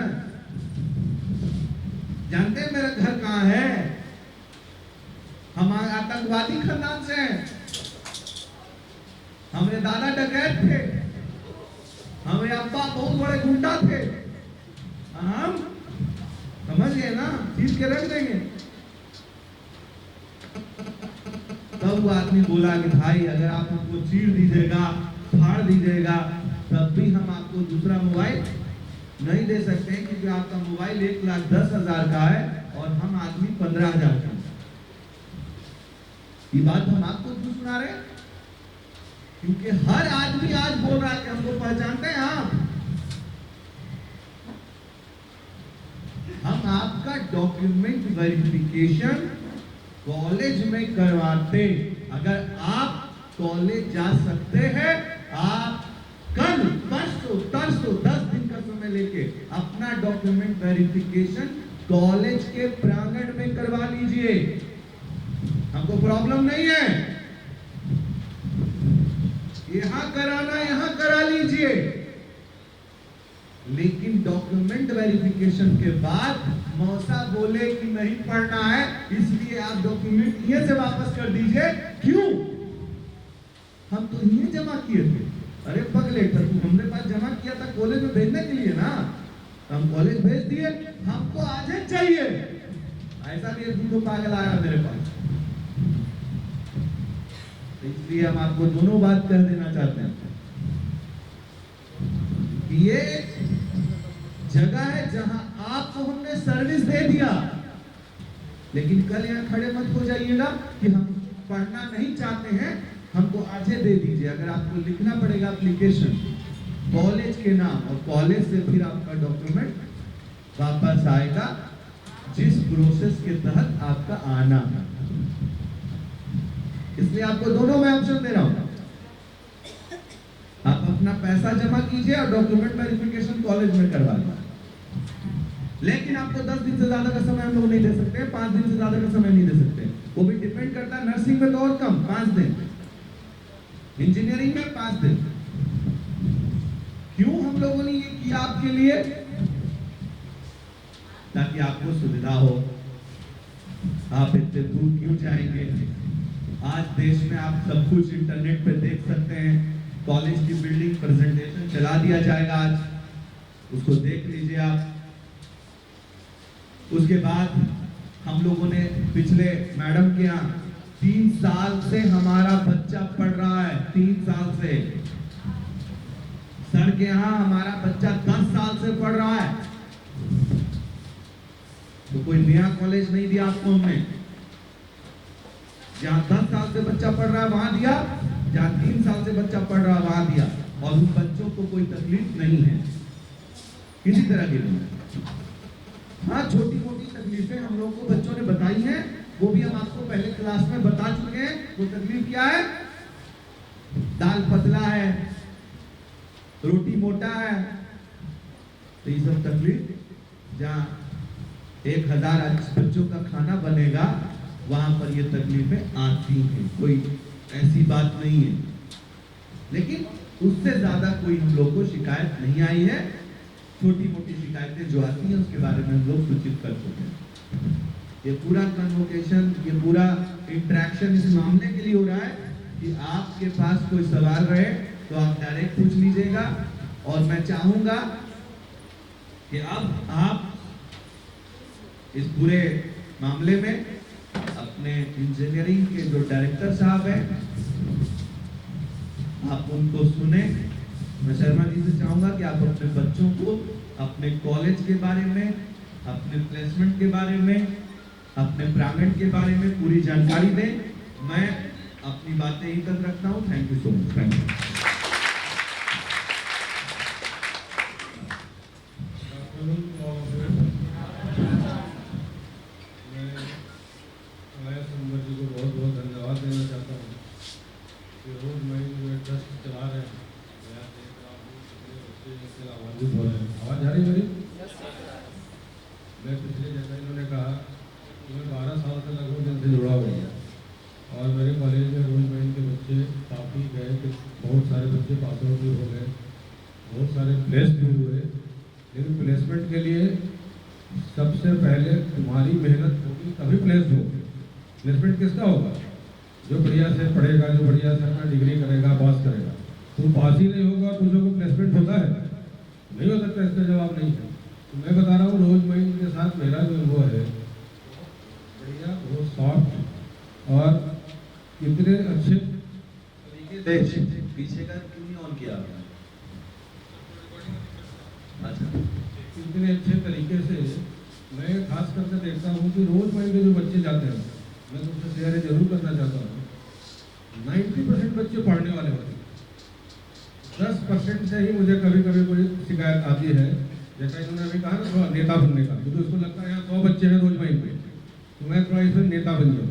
जानते हैं मेरा घर कहाँ है, हम आतंकवादी खानदान से हैं, हमारे दादा डकैत थे, हमारे अब्बा बहुत बड़े गुंडा थे, हम समझ गए ना, चीज के रख देंगे। तब वो आदमी बोला कि भाई अगर आप हमको चीर दीजिएगा, फाड़ दीजिएगा, तब भी हम आपको दूसरा मोबाइल नहीं दे सकते हैं, क्योंकि आपका मोबाइल 1,10,000 का है और हम आदमी 15,000 का। ये बात हम आपको क्यों सुना रहे हैं? क्योंकि हर आदमी आज बोल रहा है कि हमको पहचानते हैं आप, हम आपका डॉक्यूमेंट वेरिफिकेशन कॉलेज में करवाते। अगर आप कॉलेज जा सकते हैं, आप कल परसों 10 दिन का समय लेके अपना डॉक्यूमेंट वेरिफिकेशन कॉलेज के प्रांगण में करवा लीजिए, हमको प्रॉब्लम नहीं है। यहां कराना यहां करा लीजिए, लेकिन डॉक्यूमेंट वेरिफिकेशन के बाद मौसा बोले कि नहीं पढ़ना है, इसलिए आप डॉक्यूमेंट ये से वापस कर दीजिए। क्यों? हम तो ये जमा किए थे। अरे पगले, तू हमने पास जमा किया था कॉलेज में भेजने के लिए ना, हम कॉलेज भेज दिए, हमको आज ही चाहिए। ऐसा भी एक तो पागल आया मेरे पास, इसलिए हम आपको दोनों बात कह देना चाहते हैं। ये जगह है जहां आपको हमने सर्विस दे दिया, लेकिन कल यहाँ खड़े मत हो जाइएगा कि हम पढ़ना नहीं चाहते हैं, हमको आज दे दीजिए। अगर आपको लिखना पड़ेगा एप्लीकेशन कॉलेज के नाम, और कॉलेज से फिर आपका डॉक्यूमेंट वापस आएगा जिस प्रोसेस के तहत आपका आना है। इसलिए आपको दोनों में ऑप्शन दे रहा हूं, आप अपना पैसा जमा कीजिए और डॉक्यूमेंट वेरिफिकेशन कॉलेज में करवा लीजिए। लेकिन आपको 10 दिन से ज्यादा का समय हम लोग नहीं दे सकते, 5 दिन से ज्यादा का समय नहीं दे सकते। वो भी डिपेंड करता है। नर्सिंग में तो और कम, 5 दिन, इंजीनियरिंग में 5 दिन। क्यों हम लोगों ने ये किया आपके लिए? ताकि आपको सुविधा हो। आप इतने दूर क्यों जाएंगे? आज देश में आप सब कुछ इंटरनेट पे देख सकते हैं। कॉलेज की बिल्डिंग प्रेजेंटेशन चला दिया जाएगा आज, उसको देख लीजिए आप। उसके बाद हम लोगों ने पिछले मैडम के यहाँ 3 साल से हमारा बच्चा पढ़ रहा है, 3 साल से। सर के यहाँ हमारा बच्चा 10 साल से पढ़ रहा है। तो कोई नया कॉलेज नहीं दिया आपको हमने। जहां 10 साल से बच्चा पढ़ रहा है वहां दिया, जहां 3 साल से बच्चा पढ़ रहा है वहां दिया। और उन बच्चों को कोई तकलीफ नहीं है किसी तरह की नहीं। हाँ, छोटी मोटी तकलीफें हम लोग को बच्चों ने बताई हैं, वो भी हम आपको पहले क्लास में बता चुके हैं। वो तकलीफ क्या है? दाल पतला है, रोटी मोटा है। तो ये सब तकलीफ जहाँ 1000 बच्चों का खाना बनेगा वहां पर ये तकलीफें आती हैं, कोई ऐसी बात नहीं है। लेकिन उससे ज्यादा कोई हम लोग को शिकायत नहीं आई है। छोटी मोटी शिकायतें जो आती हैं उसके बारे में हम लोग सूचित कर चुके हैं। ये पूरा कन्वोकेशन, ये पूरा इंटरेक्शन इस मामले के लिए हो रहा है कि आपके पास कोई सवाल रहे तो आप डायरेक्ट पूछ लीजिएगा। और मैं चाहूंगा कि अब आप इस पूरे मामले में अपने इंजीनियरिंग के जो डायरेक्टर साहब हैं, आप उनको सुने। मैं शर्मा जी से चाहूंगा कि आप अपने बच्चों को अपने कॉलेज के बारे में, अपने प्लेसमेंट के बारे में, अपने प्राइवेट के बारे में पूरी जानकारी दें। मैं अपनी बातें यहीं तक रखता हूँ। Thank you so much. Thank you. आवाज आ रही मेरी? मैं पिछले जैसा इन्होंने कहा कि मैं 12 साल से लगभग इनसे जुड़ा हुआ हूँ और मेरे कॉलेज में रोज माइंड के बच्चे काफ़ी गए कि बहुत सारे बच्चे पास आउट भी हो गए, बहुत सारे प्लेस भी हुए। लेकिन प्लेसमेंट के लिए सबसे पहले तुम्हारी मेहनत होगी तभी प्लेस होगी। प्लेसमेंट किसका होगा? जो बढ़िया से पढ़ेगा, जो बढ़िया से अपना डिग्री करेगा, पास करेगा। तुम पास ही नहीं होगा और दूसरों को प्लेसमेंट होता है? नहीं हो सकता। इसका जवाब नहीं है। तो मैं बता रहा हूँ रोज माइंड के साथ मेरा जो अनुभव है बढ़िया, बहुत सॉफ्ट और इतने अच्छे तरीके से। पीछे का क्यों नहीं ऑन किया आपने? अच्छा, इतने अच्छे तरीके से मैं खास करके देखता हूँ कि रोज माइंड के जो बच्चे जाते हैं, मैं तुमसे शेयर जरूर करना चाहता हूँ, 90% बच्चे पढ़ने वाले होते हैं। 10% से ही मुझे कभी कभी कोई शिकायत आती है, जैसा इन्होंने अभी कहा ना थोड़ा नेता बनने का, क्योंकि उसको लगता है यहाँ 100 बच्चे हैं रोज माइंड पे, तो मैं थोड़ा इसमें नेता बन जाऊँ।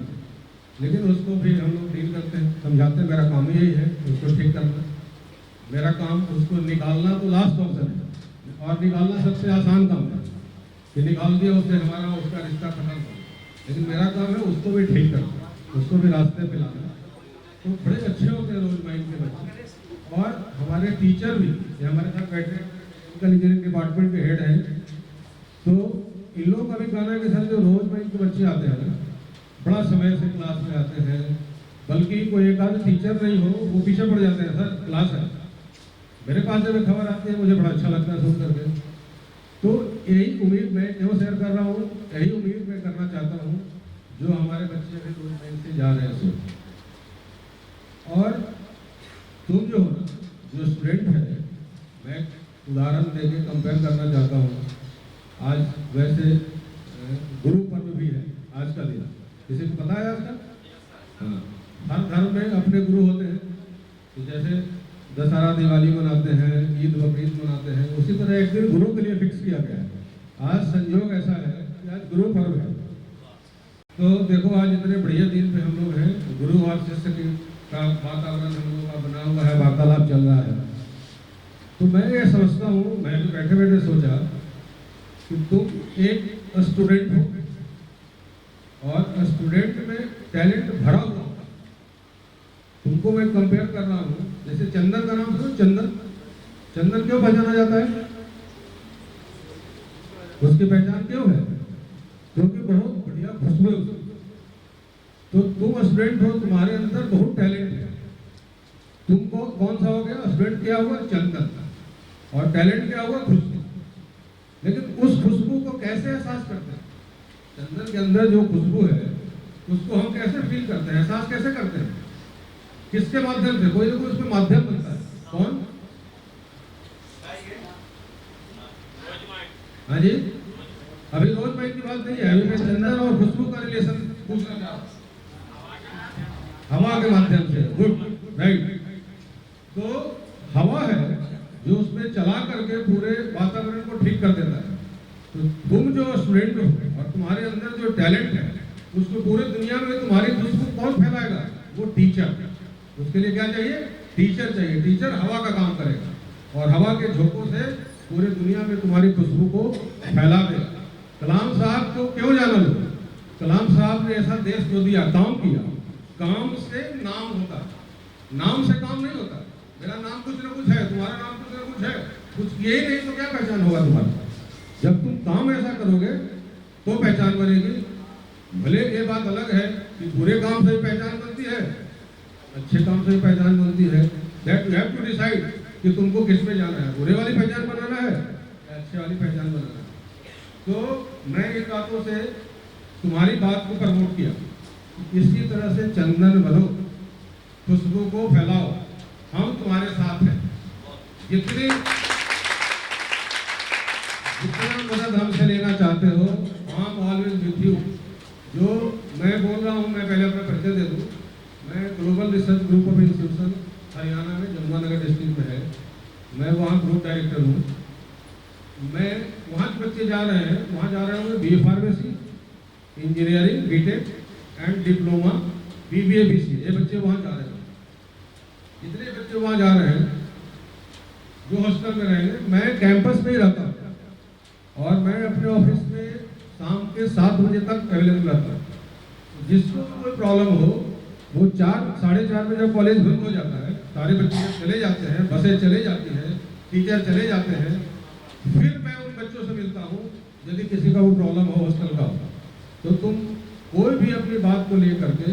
लेकिन उसको भी हम लोग डील करते हैं, समझाते हैं। मेरा काम यही है उसको ठीक करना। मेरा काम उसको निकालना तो लास्ट ऑप्शन है, और निकालना सबसे आसान काम है कि निकाल दिया उससे हमारा उसका रिश्ता खत्म हो। लेकिन मेरा काम है उसको भी ठीक करना, उसको भी रास्ते पे लाना। तो बड़े अच्छे होते हैं रोज माइंड के बच्चे। और हमारे टीचर भी, ये हमारे साथ बैठे केमिकल इंजीनियरिंग डिपार्टमेंट के हेड हैं, तो इन लोगों का भी कहना है कि सर जो रोज माइंड के बच्चे आते हैं ना, बड़ा समय से क्लास में आते हैं, बल्कि कोई एक आध टीचर नहीं हो वो पीछे पड़ जाते हैं, सर क्लास है। मेरे पास जब खबर आती है मुझे बड़ा अच्छा लगता है सुन करके। तो यही उम्मीद मैं क्यों शेयर कर रहा हूँ, यही उम्मीद मैं करना चाहता हूँ जो हमारे बच्चे अभी रोज माइंड से जा रहे हैं सो। और तुम जो हो, जो स्टूडेंट है, मैं उदाहरण देके कंपेयर करना चाहता हूँ। आज वैसे गुरु पर्व भी है आज का दिन, किसी को पता है आज का? हाँ, हर धर्म में अपने गुरु होते हैं। तो जैसे दशहरा दिवाली मनाते हैं, ईद बकरीद मनाते हैं, उसी तरह एक दिन गुरु के लिए फिक्स किया गया है। आज संयोग ऐसा है कि आज गुरु पर्व है। तो देखो आज इतने बढ़िया दिन पे हम लोग हैं, गुरु और शिष्य का वातावरण हम लोगों का बना हुआ है, वार्तालाप चल रहा है। तो मैं ये समझता हूँ, मैं तो बैठे बैठे सोचा कि तुम एक स्टूडेंट हो और स्टूडेंट में टैलेंट भरा हुआ होता है। तुमको मैं कंपेयर कर रहा हूँ, जैसे चंदन का नाम सुनो, चंदन। चंदन क्यों पहचाना जाता है? उसकी पहचान क्यों है? क्योंकि बहुत बढ़िया खुशबू है उसकी। तो तुम स्टूडेंट हो, तुम्हारे अंदर बहुत टैलेंट है। तुमको कौन सा हो गया? स्टूडेंट क्या हुआ? चंदन। और टैलेंट क्या हुआ? खुशबू। लेकिन उस खुशबू को कैसे एहसास करते हैं? चंदन के अंदर जो खुशबू है उसको हम कैसे फील करते हैं, एहसास कैसे करते हैं? किसके माध्यम से? कोई ना कोई उसमें माध्यम बनता है। कौन? हाँ जी, अभी रोज माइंड की बात नहीं है, अभी मैं चंदन और खुशबू का रिलेशन पूछना चाह रहा हूं। हवा के माध्यम से। Good, right. तो हवा है जो उसमें चला करके पूरे वातावरण को ठीक कर देता है। तो तुम जो स्टूडेंट हो और तुम्हारे अंदर जो टैलेंट है उसको पूरे दुनिया में तुम्हारी खुशबू कौन फैलाएगा? वो टीचर। उसके लिए क्या चाहिए? टीचर चाहिए। टीचर हवा का काम करेगा और हवा के झोंकों से पूरे दुनिया में तुम्हारी खुशबू को फैला देगा। कलाम साहब को क्यों जाना लोग? कलाम साहब ने ऐसा देश को दिया, काम किया। काम से नाम होता है, नाम से काम नहीं होता। मेरा नाम कुछ ना कुछ है, तुम्हारा नाम कुछ ना कुछ है, कुछ यही नहीं तो क्या पहचान होगा तुम्हारी? जब तुम काम ऐसा करोगे तो पहचान बनेगी। भले ये बात अलग है कि बुरे काम से ही पहचान बनती है, अच्छे काम से ही पहचान बनती है। That you have to decide कि तुमको किस में जाना है, बुरे वाली पहचान बनाना है या अच्छे वाली पहचान बनाना है। तो मैं इन बातों से तुम्हारी बात को प्रमोट किया। इसी तरह से चंदन बनो, खुशबू को फैलाओ, हम तुम्हारे साथ हैं। जितनी जितना मदद हमसे लेना चाहते हो, हम ऑलवेज विथ यू। जो मैं बोल रहा हूँ, मैं पहले अपना परिचय दे दूँ। मैं global research group of institution Haryana में जमुनानगर डिस्ट्रिक्ट में है, मैं वहाँ ग्रुप डायरेक्टर हूँ। मैं वहाँ के बच्चे जा रहे हैं, वहाँ जा रहे होंगे BA pharmacy, engineering, BTech and diploma, BBA, BCA, ये बच्चे वहाँ जा रहे हैं। जितने बच्चे वहाँ जा रहे हैं जो हॉस्टल में रहेंगे, मैं कैंपस में ही रहता हूँ और मैं अपने ऑफिस में शाम के 7 बजे तक अवेलेबल रहता हूँ। जिसको कोई प्रॉब्लम हो वो 4, साढ़े 4 बजे जब कॉलेज बंद हो जाता है, सारे बच्चे चले जाते हैं, बसें चले जाती हैं, टीचर चले जाते हैं, फिर मैं उन बच्चों से मिलता हूँ। यदि किसी का वो प्रॉब्लम हो हॉस्टल का, तो तुम कोई भी अपनी बात को लेकर के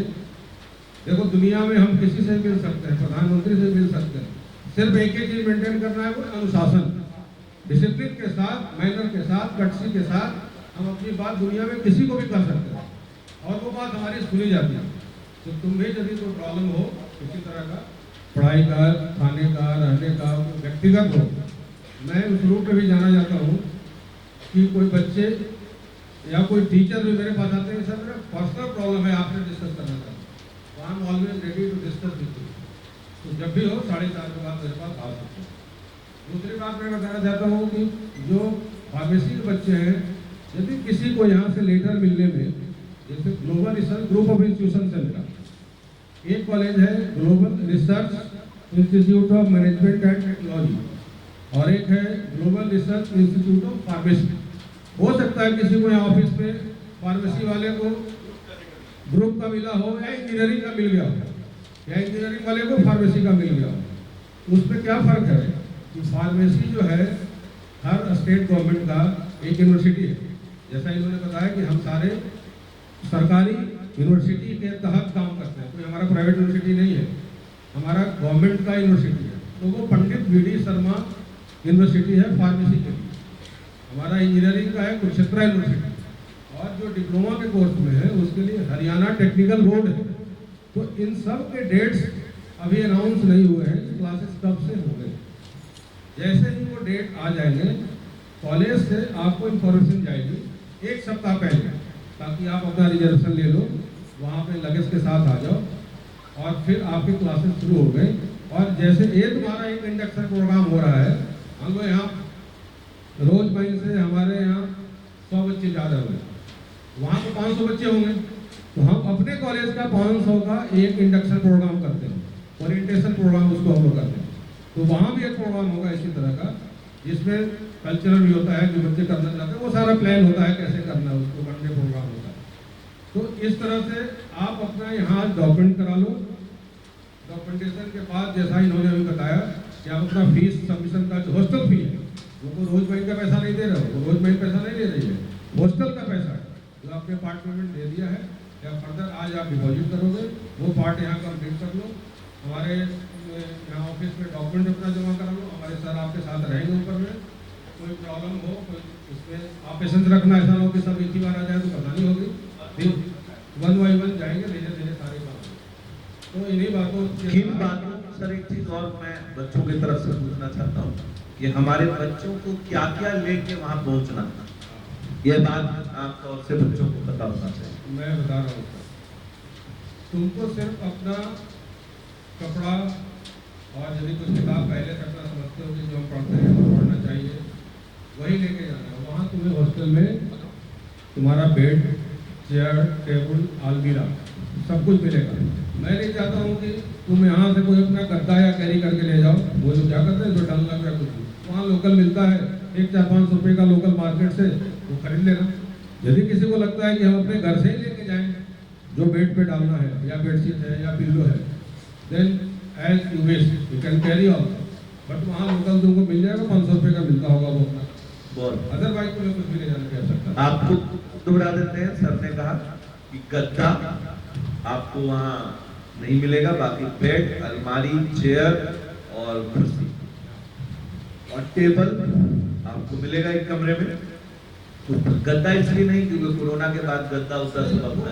देखो, दुनिया में हम किसी से मिल सकते हैं, प्रधानमंत्री से मिल सकते हैं। सिर्फ एक ही चीज मेंटेन करना है, वो अनुशासन, डिसिप्लिन के साथ, मैनर के साथ, कटसी के साथ हम अपनी बात दुनिया में किसी को भी कह सकते हैं और वो बात हमारी सुनी जाती है। तो तुम्हें यदि कोई प्रॉब्लम हो किसी तरह का, पढ़ाई का, खाने का, रहने का, व्यक्तिगत हो, मैं उस रूट में भी जाना चाहता हूँ कि कोई बच्चे या कोई टीचर भी मेरे पास आते हैं, सर मेरा पर्सनल प्रॉब्लम है, आपसे डिस्कस करना चाहता हूँ, तो I am always ready to discuss with you. तो जब भी हो 4:30 के बाद मेरे पास आ सकते हैं। दूसरी बात मैं बताना चाहता हूँ कि जो फार्मेसी के बच्चे हैं, यदि किसी को यहाँ से लेटर मिलने में, जैसे global research group of institution centre, एक कॉलेज है global research institute of management and technology और एक है global research institute of pharmacy. हो सकता है किसी को यहाँ ऑफिस में फार्मेसी वाले को ग्रुप का मिला हो या इंजीनियरिंग का मिल गया हो, या इंजीनियरिंग वाले को फार्मेसी का मिल गया हो। उसमें क्या फ़र्क है कि फार्मेसी जो है हर स्टेट गवर्नमेंट का एक यूनिवर्सिटी है। जैसा इन्होंने बताया कि हम सारे सरकारी यूनिवर्सिटी के तहत काम करते हैं, कोई हमारा प्राइवेट यूनिवर्सिटी नहीं है, हमारा गवर्नमेंट का यूनिवर्सिटी है। तो वो पंडित VD शर्मा यूनिवर्सिटी है फार्मेसी के लिए। हमारा इंजीनियरिंग का है कुरुक्षेत्र यूनिवर्सिटी, और जो डिप्लोमा के कोर्स में है उसके लिए हरियाणा टेक्निकल बोर्ड है। तो इन सब के डेट्स अभी अनाउंस नहीं हुए हैं, क्लासेस कब से हो गए। जैसे ही वो डेट आ जाएंगे, कॉलेज से आपको इन्फॉर्मेशन जाएगी 1 सप्ताह पहले, ताकि आप अपना रिजर्वेशन ले लो, वहाँ पे लगेज के साथ आ जाओ और फिर आपकी क्लासेस शुरू हो गई। और जैसे ये तुम्हारा एक इंडक्शन प्रोग्राम हो रहा है, हम लोग यहाँ रोज महीने से हमारे यहाँ 100 बच्चे जा रहे होंगे, वहाँ तो 500 बच्चे होंगे, तो हम अपने कॉलेज का 500 का एक इंडक्शन प्रोग्राम करते हैं, ओरिएंटेशन प्रोग्राम उसको हम लोग करते हैं। तो वहाँ भी एक प्रोग्राम होगा इसी तरह का, जिसमें कल्चरल भी होता है, जो बच्चे करना चाहते हैं वो सारा प्लान होता है कैसे करना है, उसको 1 डे प्रोग्राम होता है। तो इस तरह से आप अपना यहाँ डॉक्यूमेंट करा लो। डॉक्यूमेंटेशन के बाद जैसा इन्होंने अभी बताया कि आप अपना फीस सबमिशन का जो हॉस्टल फी है, वो रोज महीने का पैसा नहीं दे रहे हो, वो रोज महीने पैसा नहीं दे रही है, हॉस्टल का पैसा है जो आपने पार्ट पेमेंट दे दिया है या फर्दर आज आप डिपॉजिट करोगे, वो पार्ट यहाँ कंप्लीट कर लो। हमारे यहाँ ऑफिस में डॉक्यूमेंट अपना जमा करा लो, हमारे सर आपके साथ रहेंगे ऊपर में। कोई प्रॉब्लम हो कोई इसमें आप पेशेंस रखना, ऐसा ना हो कि सब एक ही बार आ जाए तो पता नहीं होगी, फिर 1 बाय 1 जाएंगे धीरे धीरे सारे काम। तो इन्हीं बातों किन बातों सर एक चीज और मैं बच्चों की तरफ से पूछना चाहता हूँ कि हमारे बच्चों को क्या क्या लेके वहाँ पहुँचना, ये बात आप तौर से बच्चों को पता होना चाहिए। मैं बता रहा हूँ सर, तुमको सिर्फ अपना कपड़ा और यदि कुछ किताब पहले से अपना समझते हो कि जो हम पढ़ते हैं वो पढ़ना चाहिए, वही लेके जाना है। वहाँ तुम्हें हॉस्टल में तुम्हारा बेड, चेयर, टेबल, अलमीरा सब कुछ मिलेगा। मैं नहीं चाहता हूँ कि तुम यहाँ से कोई अपना गद्दा या कैरी करके ले जाओ, वो जो क्या करते हैं तो डंगा या कुछ भी वहाँ लोकल मिलता है, 1-4-5 रुपये का लोकल मार्केट से वो खरीद लेना। यदि किसी को लगता है कि हम अपने घर से ही लेके जाएं जो बेड पे डालना है या बेडशीट है या पिल्लो है, then as you wish you can carry on, but वहाँ लोकल तुमको मिल जाएगा, 500 रुपये का मिलता होगा वो अपना, अदरवाइज तुम्हें कुछ भी ले जाने की आवश्यकता। आपको दोहरा देते हैं, सर ने कहा कि गद्दा आपको वहाँ नहीं मिलेगा, बाकी बेड, अलमारी, चेयर और कुर्सी और टेबल आपको मिलेगा एक कमरे में। तो गद्दा इसलिए नहीं क्योंकि कोरोना के बाद गद्दा उतना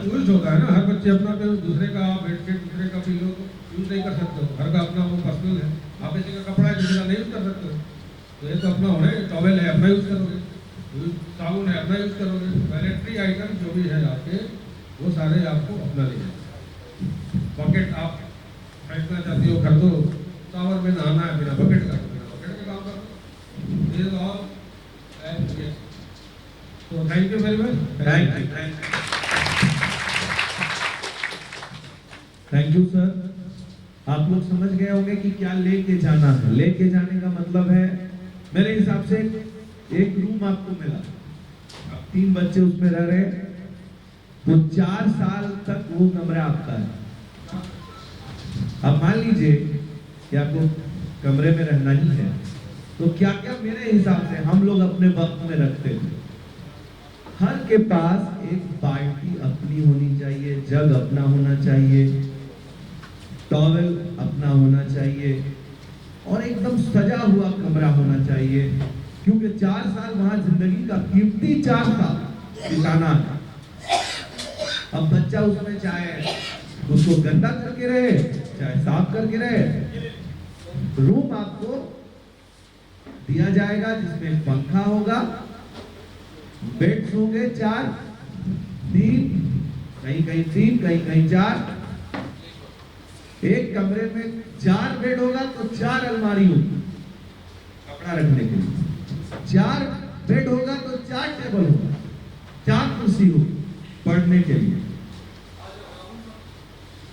यूज होता है ना, हर बच्चे अपना दूसरे का बेडशीट, दूसरे का पिलो यूज नहीं कर सकते, हर का अपना वो पर्सनल है। आप किसी का कपड़ा है किसी का नहीं यूज कर सकते, तो ये तो अपना होना है। टॉवेल है अपना यूज करोगे, साबुन है अपना यूज करोगे, टॉयलेटरी आइटम जो भी है आपके वो सारे आपको अपना ले जाए। बकेट आप खरीदना चाहती हो खरीदो, शावर में नहाना है बिना बकेट का, बिना बकेट का काम करो। ये तो ऑल। तो thank you very much. Thank you sir. आप लोग समझ गए होंगे कि क्या लेके जाना है। लेके जाने का मतलब है, मेरे हिसाब से एक रूम आपको मिला, अब 3 बच्चे उसमें रह रहे हैं, तो 4 साल तक वो कमरा आपका है। अब मान लीजिए कि आपको कमरे में रहना ही है, तो क्या क्या मेरे हिसाब से हम लोग अपने वक्त में रखते थे। हर के पास एक बाल्टी अपनी होनी चाहिए, जग अपना होना चाहिए, टॉवेल अपना होना चाहिए और एकदम सजा हुआ कमरा होना चाहिए, क्योंकि 4 साल वहां जिंदगी का कीमती 4 साल बिताना है। अब बच्चा उसमें चाहे उसको गंदा करके रहे चाहे साफ करके रहे, रूम आपको दिया जाएगा जिसमें पंखा होगा, बेड्स होंगे 4, 3, कहीं कहीं 3, कहीं कहीं 4। एक कमरे में 4 बेड होगा तो 4 अलमारी होगी कपड़ा रखने के लिए, 4 बेड होगा तो 4 टेबल होगा, 4 कुर्सी होगी पढ़ने के लिए।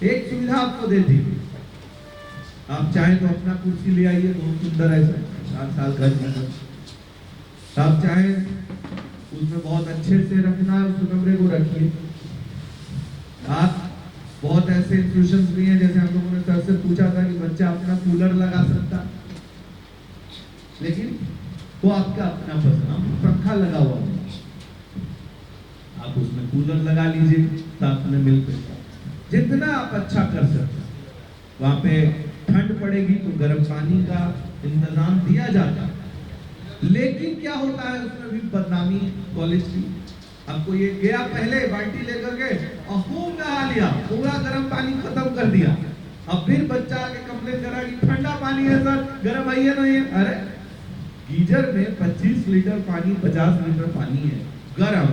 एक सुविधा आपको दे दी, आप चाहें तो अपना कुर्सी ले आइए, बहुत सुंदर है 7 साल का जीवन। आप चाहें उसमें बहुत अच्छे से रखना है, उस कमरे को रखिए। आप बहुत ऐसे इंस्टीट्यूशंस भी हैं, जैसे हम लोगों ने सर से पूछा था कि बच्चा अपना कूलर लगा सकता, लेकिन वो आपका अपना पसंद, पंखा लगा हुआ है, आप उसमें कूलर लगा लीजिए साथ में मिलकर, जितना आप अच्छा कर सकते। वहां पे ठंड पड़ेगी तो गर्म पानी का इंतजाम दिया जाता है, लेकिन क्या होता है उसमें भी बदनामी कॉलेज की। आपको ये गया पहले बाल्टी लेकर के और खूब नहा लिया, पूरा गर्म पानी खत्म कर दिया, अब फिर बच्चा आके कंप्लेन करा कि ठंडा पानी है सर, गर्म है या नहीं है। अरे गीजर में 25 लीटर पानी, 50 लीटर पानी है गर्म,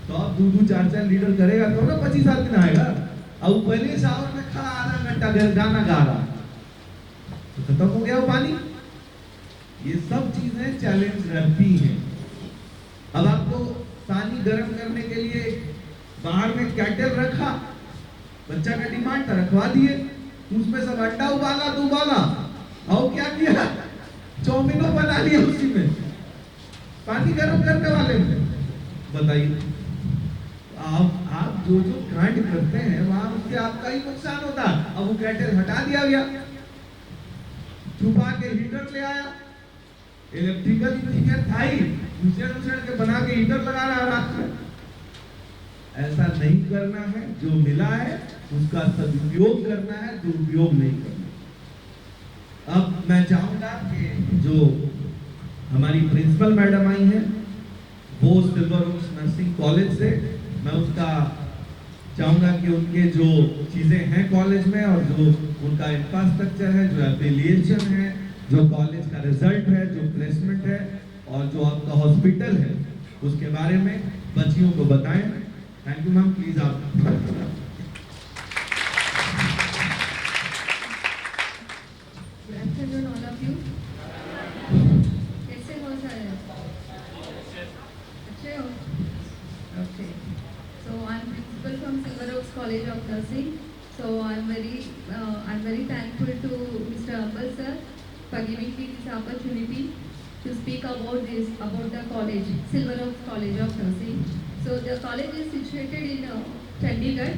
तो अब 2-2, 4-4 लीटर करेगा तो ना 25 आदमी नहाएगा। अब पहले शावर में खड़ा आधा घंटा गाना गा रहा, तो खत्म हो गया वो पानी। ये सब चीजें चैलेंज रहती हैं। अब आपको पानी गर्म करने के लिए बाहर में कैटल रखा, बच्चा का डिमांड था, रखवा दिए, उसमें सब अंडा उबाला तो उबाला, और क्या किया, चाउमीनो बना लिया उसी में, पानी गर्म करने वाले में। बताइए आप जो जो कांड करते हैं वहां उससे आपका ही नुकसान होता। अब वो कैटल हटा दिया गया, छुपा के हीटर ले आया, इलेक्ट्रिकल इंजीनियर था ही, उछल के बना के हीटर लगा रहा रात में। ऐसा नहीं करना है, जो मिला है उसका सदुपयोग करना है, दुरुपयोग नहीं करना। अब मैं चाहूंगा कि जो हमारी प्रिंसिपल मैडम आई हैं, वो सिल्वर ओक्स नर्सिंग कॉलेज से, मैं उसका चाहूंगा कि उनके जो चीजें हैं कॉलेज में और जो उनका इंफ्रास्ट्रक्चर है, जो एफिलिएशन है, जो कॉलेज का रिजल्ट है, जो प्लेसमेंट है और जो आपका हॉस्पिटल है, उसके बारे में बच्चियों को बताएं। थैंक यू मैम, प्लीज आप। Good afternoon, all of you. कैसे हो सर? अच्छे हो? Okay. So I'm principal from Silver Oaks College of Nursing. So I'm very thankful to Mr. Ambal sir for giving me this opportunity to speak about the college, Silver Oaks College of Nursing. So the college is situated in Chandigarh.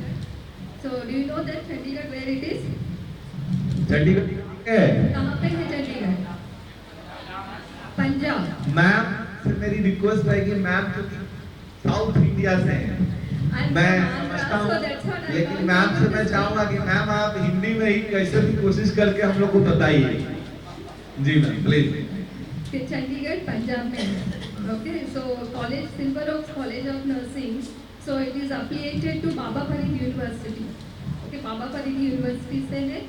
So do you know that Chandigarh where it is? Chandigarh है। कहाँ पे है Chandigarh? Punjab. Ma'am से मेरी request है कि ma'am क्योंकि south India से हैं, मैं समझता हूँ, लेकिन मैम से मैं चाहूंगा कि मैम आप हिंदी में ही कैसे भी कोशिश करके हम लोग को बताइए। जी मैम प्लीज। चंडीगढ़ पंजाब में। Okay, so college Silver Oaks College of Nursing. So it is affiliated to Baba Farid University. Okay, Baba Farid University से है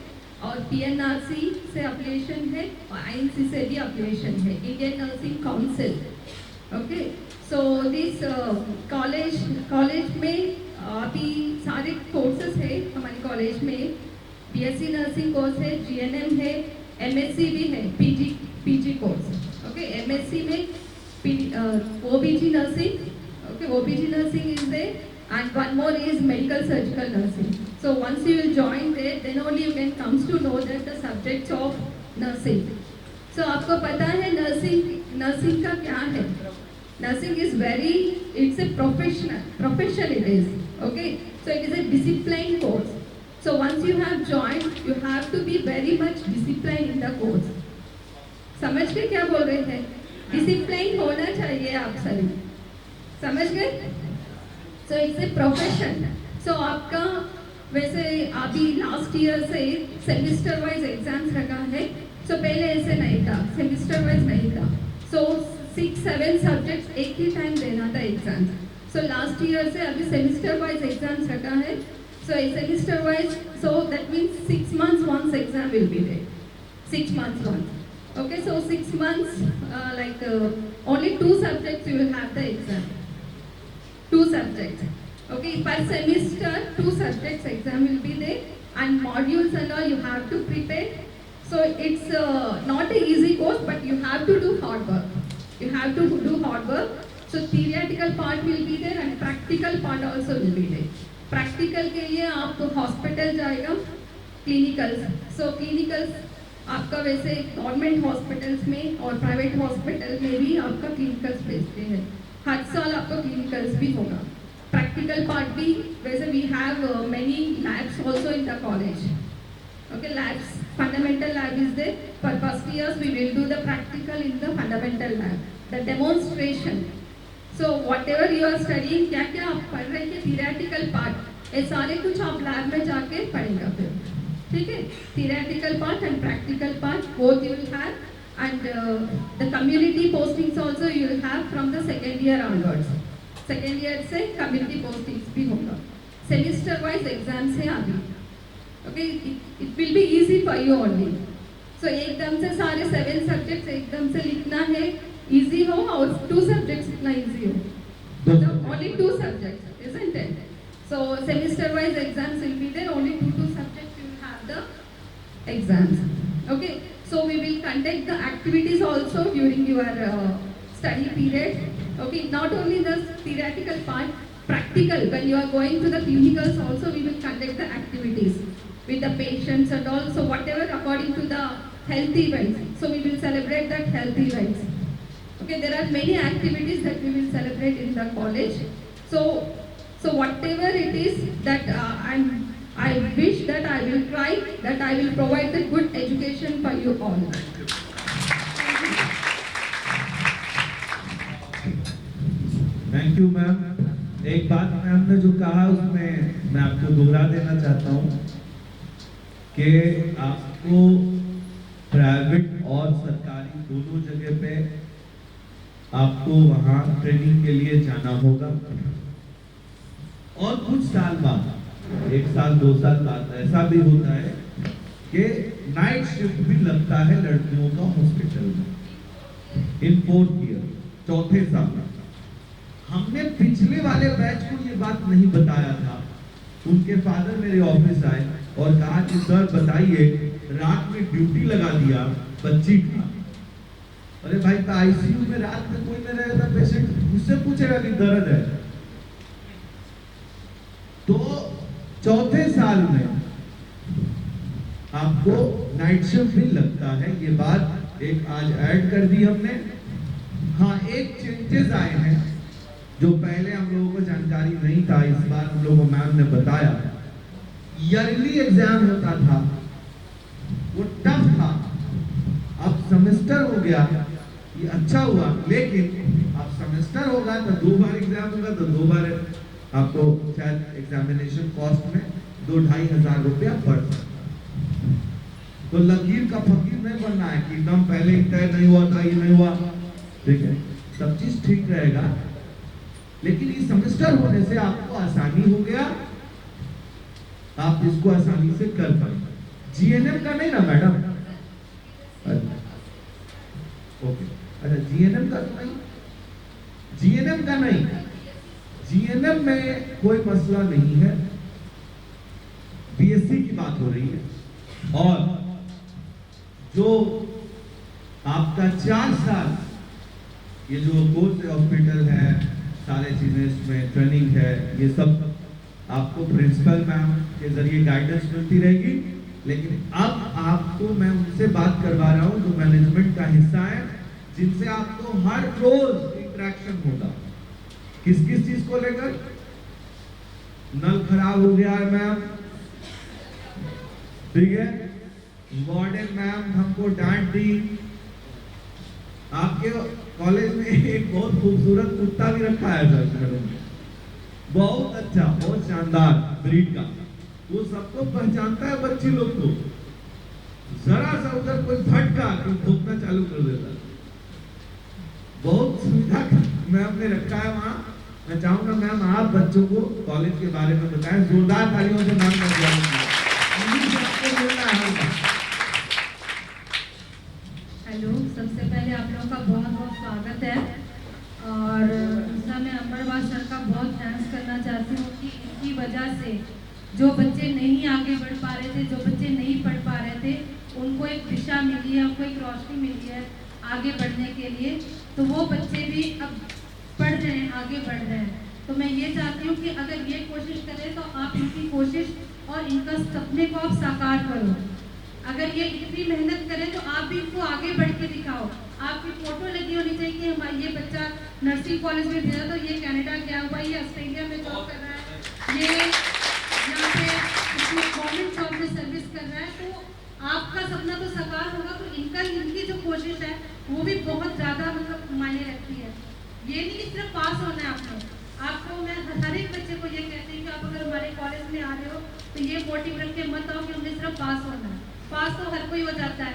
और PNRC से affiliation है और INC से भी affiliation है, Indian Nursing Council. Okay, so this college में अभी सारे courses है हमारे college में। BSc Nursing course है, GNM है, MSc भी है, PG course. Okay, MSc में OBG nursing. Okay, OBG nursing is there, and one more is medical surgical nursing. So once you will join there, then only you can comes to know that the subjects of nursing. So आपको पता है nursing का क्या है? Nursing is it's a profession it is. Okay, so it is a discipline course. So once you have joined, you have to be very much disciplined in the course. समझ के क्या बोल रहे थे? डिसिप्लिन होना चाहिए आप सभी, समझ गए? So it's a profession. सो आपका वैसे अभी लास्ट ईयर से सेमिस्टर वाइज एग्जाम्स रखा है। सो पहले ऐसे नहीं था, सेमिस्टर वाइज नहीं था। सो 6-7 सब्जेक्ट्स एक ही टाइम देना था एग्जाम। सो लास्ट ईयर से अभी सेमिस्टर वाइज एग्जाम्स रखा है। So semester wise, so that means 6 months once exam will be there, 6 months once. Okay, so 6 months, only 2 subjects you will have the exam. 2 subjects. Okay, per semester 2 subjects exam will be there, and modules and all you have to prepare. So it's not an easy course, but you have to do hard work. You have to do hard work. So theoretical part will be there and practical part also will be there. Practical के लिए आप hospital जाएगा, clinicals. So clinicals आपका वैसे government hospitals में और private hospital में भी आपका क्लिनिकल्स भेजते हैं। हर साल आपका क्लिनिकल्स भी होगा। प्रैक्टिकल पार्ट भी वैसे we have many labs also in the college. Okay, labs, fundamental lab is there. For first years we will do the practical in the fundamental lab, the demonstration. So whatever you are studying, क्या क्या आप पढ़ रहे हैं, theoretical part, ये सारे कुछ आप लैब में जाके पढ़ेंगे फिर, ठीक है? theoretical part and practical part both you will have, and the community postings also you will have from the second year onwards. Second year से community postings भी होगा। semester wise exams है अभी। okay, it will be easy for you only. so एकदम से सारे 7 subjects एकदम से लिखना है, easy हो, और 2 subjects लिखना easy हो। so only 2 subjects, isn't it? so semester wise exams will be there, only 2 subjects the exams. Okay, so we will conduct the activities also during your study period. Okay, not only the theoretical part, practical, when you are going to the clinicals also we will conduct the activities with the patients and all. So whatever according to the health events, so we will celebrate that health events. Okay, there are many activities that we will celebrate in the college. So So whatever it is that I wish that I will try, that I will provide the good education for you all. Thank you ma'am. एक बात ma'am ने जो कहा उसमें मैं आपको दोहरा देना चाहता हूँ कि आपको प्राइवेट और सरकारी दोनों जगह पे आपको वहाँ ट्रेनिंग के लिए जाना होगा और कुछ साल बाद, 1 साल 2 साल बाद ऐसा भी होता है कि नाइट शिफ्ट भी लगता है लड़कियों का हॉस्पिटल में इन 4th ईयर, चौथे साल। हमने पिछले वाले बैच को ये बात नहीं बताया था। उनके फादर मेरे ऑफिस आए और कहा कि सर बताइए, रात में ड्यूटी लगा दिया बच्ची का। अरे भाई तो आईसीयू में रात में कोई नहीं रहेगा, पेशेंट उससे पूछेगा कि दर्द है। तो चौथे साल में आपको नाइट शिफ्ट भी लगता है। ये बात एक आज ऐड कर दी हमने। हाँ, एक चेंजेस आए हैं जो पहले हम लोगों को जानकारी नहीं था, इस बार हम लोगों को मैम ने बताया। ईयरली एग्जाम होता था, वो टफ था। अब सेमेस्टर हो गया, ये अच्छा हुआ, लेकिन अब सेमेस्टर होगा तो 2 बार एग्जाम होगा, तो 2 बार आपको शायद एग्जामिनेशन कॉस्ट में 2-2.5 हजार रुपया पड़ सकता। तो लकीर का फकीर नहीं बनना है कि एकदम पहले ही तय नहीं हुआ था, ये नहीं हुआ, ठीक है, सब चीज ठीक रहेगा। लेकिन इस सेमेस्टर होने से आपको आसानी हो गया, आप इसको आसानी से कर पाएंगे। जीएनएम का नहीं ना मैडम? ओके, अच्छा जीएनएम का तो नहीं, जीएनएम का नहीं, जीएनएम में कोई मसला नहीं है। बीएससी की बात हो रही है और जो आपका 4 साल ये जो कोर्स हॉस्पिटल है, सारे चीजें इसमें ट्रेनिंग है, ये सब आपको प्रिंसिपल मैम के जरिए गाइडेंस मिलती रहेगी। लेकिन अब आपको मैं उनसे बात करवा रहा हूँ जो मैनेजमेंट का हिस्सा है, जिनसे आपको हर रोज इंटरेक्शन होगा। किस किस चीज को लेकर? नल खराब हो गया है मैम, ठीक है, वार्डन मैम हमको डांट दी। आपके कॉलेज में एक बहुत खूबसूरत कुत्ता भी रखा है सर, बहुत अच्छा, बहुत शानदार ब्रीड का, वो सबको पहचानता है बच्चे लोग को। जरा सा उधर कोई भटका तो भोंकना चालू कर देता है। बहुत सुविधा मैम ने रखा है वहाँ। मैं चाहूंगा मैम आप बच्चों को कॉलेज के बारे में बताएं, जोरदार तालियों से मैम का हेलो, सबसे पहले आप लोगों का बहुत बहुत स्वागत है। और दूसरा मैं अमरवास सर का बहुत थैंक्स करना चाहती हूँ कि इनकी वजह से जो बच्चे नहीं आगे बढ़ पा रहे थे, जो बच्चे नहीं पढ़ पा रहे थे, उनको एक दिशा मिली है, उनको एक रोशनी मिली है आगे बढ़ने के लिए। तो वो बच्चे भी अब पढ़ रहे हैं, आगे बढ़ रहे हैं। तो मैं ये चाहती हूँ कि अगर ये कोशिश करें तो आप इनकी कोशिश और इनका सपने को आप साकार करो। अगर ये इतनी मेहनत करें तो आप भी इनको आगे बढ़ के दिखाओ। आपकी फोटो लगी होनी चाहिए कि हमारा ये बच्चा नर्सिंग कॉलेज में भेजा, तो ये कनाडा गया हुआ, ये ऑस्ट्रेलिया में जॉब कर रहा है, ये यहाँ पे इसमें गवर्नमेंट जॉब में सर्विस कर रहा है। तो आपका सपना तो साकार होगा। तो इनकी जो कोशिश है वो भी बहुत ज़्यादा मतलब मायने रखती है। ये नहीं कि सिर्फ पास होना है आपको मैं हर एक बच्चे को ये कहती हूँ कि आप अगर हमारे कॉलेज में आ रहे हो तो ये मोटिव रख के मत आओ कि हमें सिर्फ पास होना है। पास तो हर कोई हो जाता है,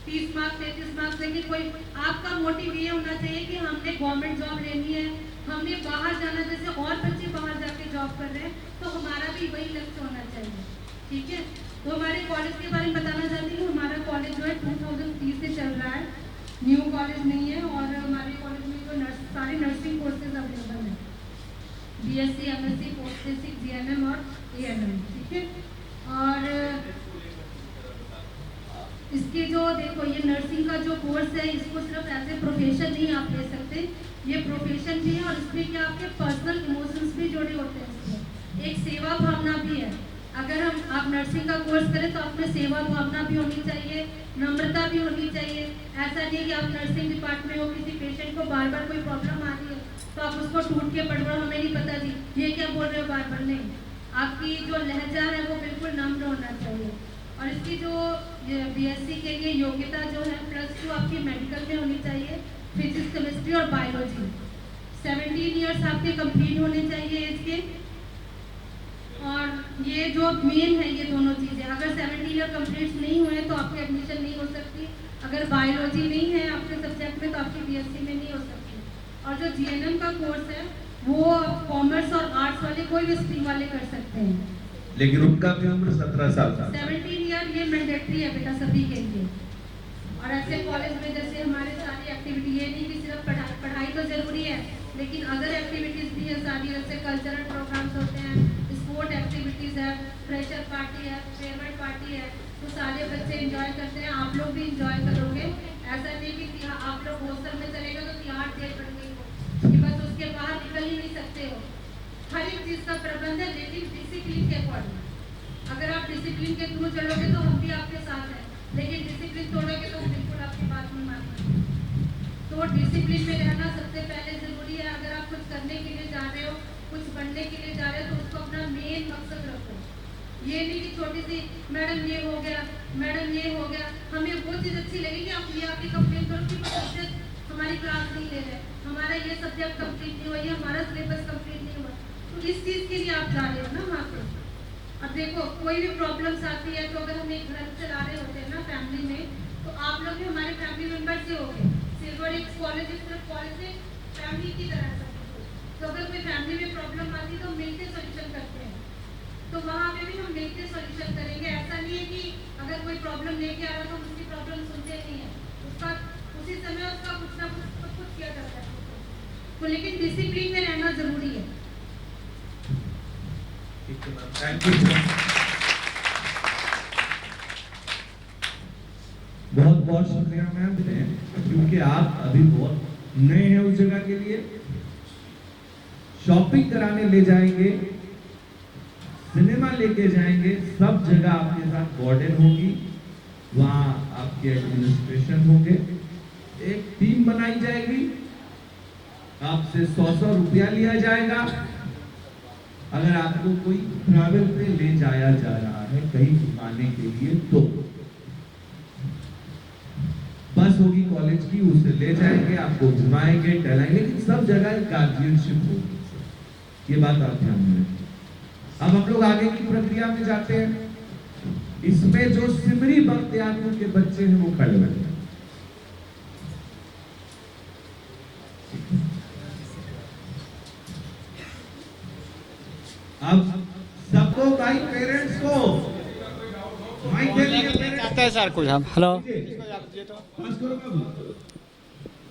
30 मार्क्स 33 मार्क्स, लेकिन कोई आपका मोटिव ये होना चाहिए कि हमने गवर्नमेंट जॉब लेनी है, हमने बाहर जाना, जैसे और बच्चे बाहर जाके जॉब कर रहे हैं, तो हमारा भी वही लक्ष्य होना चाहिए। ठीक है, तो हमारे कॉलेज के बारे में बताना चाहती हूँ। हमारा कॉलेज जो है 2003 से चल रहा है, न्यू कॉलेज नहीं है। और हमारे कॉलेज में जो सारे नर्सिंग कोर्सेज अवेलेबल हैं, BSc, MSc, post basic, GNM और एएनएम। ठीक है, और इसके जो देखो ये नर्सिंग का जो कोर्स है, इसको सिर्फ एज ए प्रोफेशन नहीं आप ले सकते, ये प्रोफेशन भी है और इसमें क्या आपके पर्सनल इमोशंस भी जुड़े होते हैं। इसमें एक सेवा भावना भी है। अगर आप नर्सिंग का कोर्स करें तो आपमें सेवा भावना भी होनी चाहिए, नम्रता भी होनी चाहिए। ऐसा नहीं कि आप नर्सिंग डिपार्टमेंट हो, किसी पेशेंट को बार बार कोई प्रॉब्लम आ रही है तो आप उसको टूट के पढ़ रहे हो, हमें नहीं पता जी ये क्या बोल रहे हो बार बार। नहीं, आपकी जो लहजा है वो बिल्कुल नम्र होना चाहिए। और इसकी जो बीएससी के लिए योग्यता जो है +2 आपकी मेडिकल में होनी चाहिए, फिजिक्स, केमिस्ट्री और बायोलॉजी। 17 ईयर्स आपके कंप्लीट होने चाहिए एज के। और ये जो मेन है ये दोनों चीज़ें, अगर 17 ईयर कंप्लीट नहीं हुए तो आपकी एडमिशन नहीं हो सकती। अगर बायोलॉजी नहीं है आपके सब्जेक्ट में तो आपकी बीएससी में नहीं हो सकती। और जो जीएनएम का कोर्स है वो कॉमर्स और आर्ट्स वाले कोई भी स्ट्रीम वाले कर सकते हैं, लेकिन उनका भी उम्र 17 साल था। 17 ईयर ये मैंडेटरी है बेटा सभी के लिए। और ऐसे कॉलेज में जैसे हमारे सारी एक्टिविटी, ये नहीं कि सिर्फ पढ़ाई तो जरूरी है, लेकिन अदर एक्टिविटीज भी है सारी, जैसे कल्चरल प्रोग्राम्स होते हैं, स्पोर्ट एक्टिविटीज है, फ्रेशर पार्टी है, फेयरवेल पार्टी है, तो सारे बच्चे एंजॉय करते हैं। आप लोग भी एंजॉय करोगे। ऐसा नहीं कि आप लोग हॉस्टल में चलेगा तो तिहाड़ जेल बन गई हो कि बस उसके बाहर निकल ही नहीं सकते हो। हर एक चीज़ का प्रबंध है, लेकिन डिसिप्लिन के अकॉर्डिंग। अगर आप डिसिप्लिन के थ्रू चलोगे तो हम भी आपके साथ हैं, लेकिन डिसिप्लिन तोड़ोगे तो बिल्कुल आपकी बात नहीं मानेंगे। तो डिसिप्लिन में रहना सबसे पहले ज़रूरी है। अगर आप कुछ करने के लिए जा रहे हो, कुछ बनने के लिए जा रहे हो, तो उसको अपना मेन मकसद रखो। ये नहीं कि छोटी सी मैडम ये हो गया, मैडम ये हो गया, हमें वो चीज़ अच्छी लगेगी, आप ये आके कंप्लेन करो कि सब्जेक्ट हमारी क्लास नहीं ले रहे, हमारा ये सब्जेक्ट कंप्लीट नहीं हुआ, ये हमारा सिलेबस कंप्लीट नहीं हुआ। तो इस चीज़ के लिए आप जा रहे हो ना वहाँ पे। अब देखो कोई भी प्रॉब्लम्स आती है तो अगर हम एक घर चला रहे होते हैं ना फैमिली में, तो आप लोग भी हमारे फैमिली मेम्बर से हो गए। सिल्वर एक कॉलेज सिर्फ कॉलेज से फैमिली की तरह से, तो अगर कोई फैमिली में प्रॉब्लम आती है तो मिलकर सोल्यूशन करते हैं। तो वहाँ पे भी हम मिलकर सोल्यूशन करेंगे। ऐसा नहीं है कि अगर कोई प्रॉब्लम लेके आ रहा तो हम उसकी प्रॉब्लम सुनते नहीं है, उसका उसी समय उसका कुछ ना कुछ किया जाता है। तो लेकिन डिसिप्लिन में रहना जरूरी है। Thank you. बहुत बहुत शुक्रिया मैम, क्योंकि आप अभी बहुत नए हैं उस जगह के लिए। शॉपिंग कराने ले जाएंगे, सिनेमा लेके जाएंगे, सब जगह आपके साथ वार्डन होगी, वहाँ आपके एडमिनिस्ट्रेशन होंगे, एक टीम बनाई जाएगी, आपसे 100 रुपया लिया जाएगा अगर आपको कोई ट्रैवल पे ले जाया जा रहा है कहीं घुमाने के लिए। तो बस होगी कॉलेज की, उसे ले जाएंगे, आपको घुमाएंगे, टहलाएंगे, लेकिन सब जगह गार्जियनशिप होगी। ये बात आप ध्यान में रखिए। अब हम लोग आगे की प्रक्रिया में जाते हैं। इसमें जो सिमरी बख्तियारपुर के बच्चे हैं वो खड़े बैठे हैं। अब सबको भाई पेरेंट्स को माइक दे दीजिए। चाहते हैं सर कुछ हम। हेलो पास करो बाबू।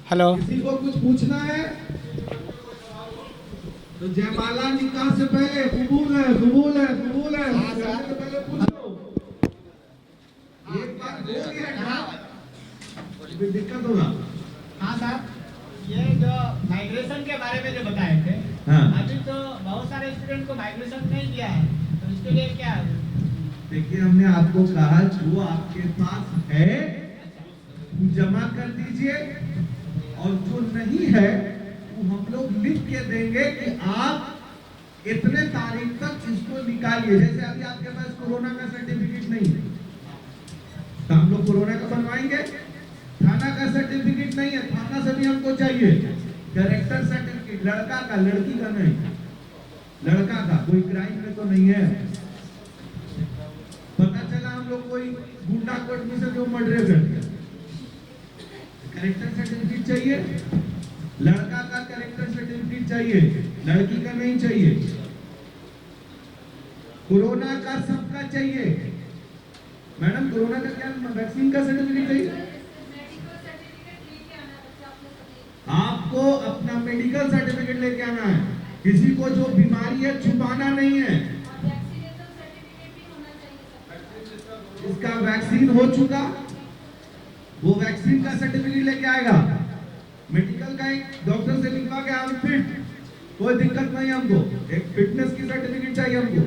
हेलो, किसी को कुछ पूछना है तो जयमाला निकाह से पहले कबूल है, कबूल है, कबूल है, करने से पहले पूछ लो। एक बार हो गया फिर दिक्कत होगा। हाँ साहब, ये जो माइग्रेशन के बारे में जो बताए थे, हाँ। अभी तो बहुत सारे स्टूडेंट को माइग्रेशन नहीं किया है, तो इसके लिए क्या? देखिए हमने आपको कहा जो आपके पास है वो जमा कर दीजिए, और जो नहीं है वो हम लोग लिख के देंगे कि आप इतने तारीख तक इसको निकालिए। जैसे अभी आपके पास कोरोना का सर्टिफिकेट नहीं है तो हम लोग कोरोना का बनवाएंगे। थाना का सर्टिफिकेट नहीं है, थाना से भी हमको चाहिए। कैरेक्टर सर्टिफिकेट लड़का का, लड़की का नहीं, लड़का का, कोई क्राइम में तो नहीं है। पता चला हम लोग कोई गुंडा को एडमिशन जो मर्डर कर दिया, कैरेक्टर सर्टिफिकेट चाहिए। लड़का का कैरेक्टर सर्टिफिकेट चाहिए, लड़की का नहीं चाहिए। कोरोना का सबका चाहिए। मैडम कोरोना का क्या वैक्सीन का सर्टिफिकेट चाहिए? आपको अपना मेडिकल सर्टिफिकेट लेके आना है। किसी को जो बीमारी है छुपाना नहीं है। इसका वैक्सीन हो चुका, वो वैक्सीन का सर्टिफिकेट लेके आएगा। मेडिकल का एक डॉक्टर से लिखवा के हम फिट, कोई दिक्कत नहीं हमको। एक फिटनेस की सर्टिफिकेट चाहिए हमको।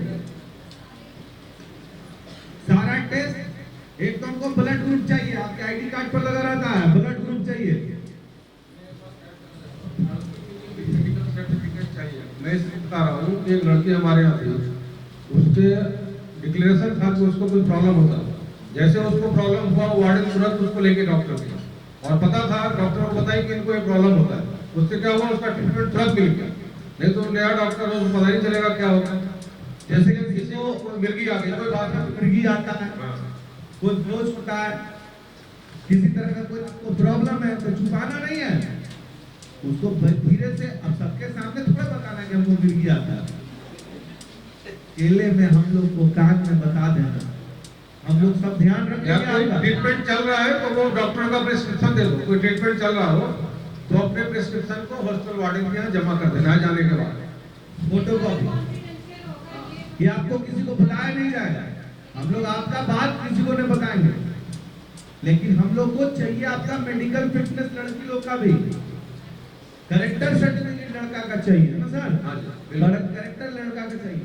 सारा टेस्ट, एक तो हमको ब्लड ग्रुप चाहिए, आपके आईडी कार्ड पर लगा रहता है, ब्लड ग्रुप चाहिए। लड़की हमारे यहाँ थी, उसके डिक्लेरेशन था कि उसको कोई प्रॉब्लम होता है। जैसे उसको प्रॉब्लम हुआ, वार्डन तुरंत उसको लेके डॉक्टर गया और पता था, डॉक्टर को बताई कि इनको ये प्रॉब्लम होता है। उससे क्या हुआ, उसका ट्रीटमेंट तुरंत मिल गया। नहीं तो नया डॉक्टर हो, उसको पता नहीं चलेगा क्या होगा। जैसे कि किसी को मिर्गी आ गई, कोई बात नहीं, मिर्गी आता है, कोई ब्लोज होता है, किसी तरह का कोई प्रॉब्लम है, तो छुपाना नहीं है उसको, धीरे से। अब सबके सामने थोड़ा बताना कि हमको मिर्गी आता है, केले में हम लोग को कान में बता देना, हम लोग सब ध्यान या कोई रखेंगे। ट्रीटमेंट चल रहा है तो वो डॉक्टर का प्रिस्क्रिप्शन दे दो। कोई ट्रीटमेंट चल रहा हो तो अपने प्रिस्क्रिप्शन को हॉस्पिटल वार्डन के यहाँ जमा कर देना है जाने के बाद, फोटो कॉपी। ये आपको किसी को बताया नहीं जाएगा, हम लोग आपका बात किसी को नहीं बताएंगे, लेकिन हम लोग को चाहिए आपका मेडिकल फिटनेस, लड़की लोग का भी कैरेक्टर सर्टिफिकेट लड़का का चाहिए ना सर। हाँ जी, कैरेक्टर लड़का का चाहिए,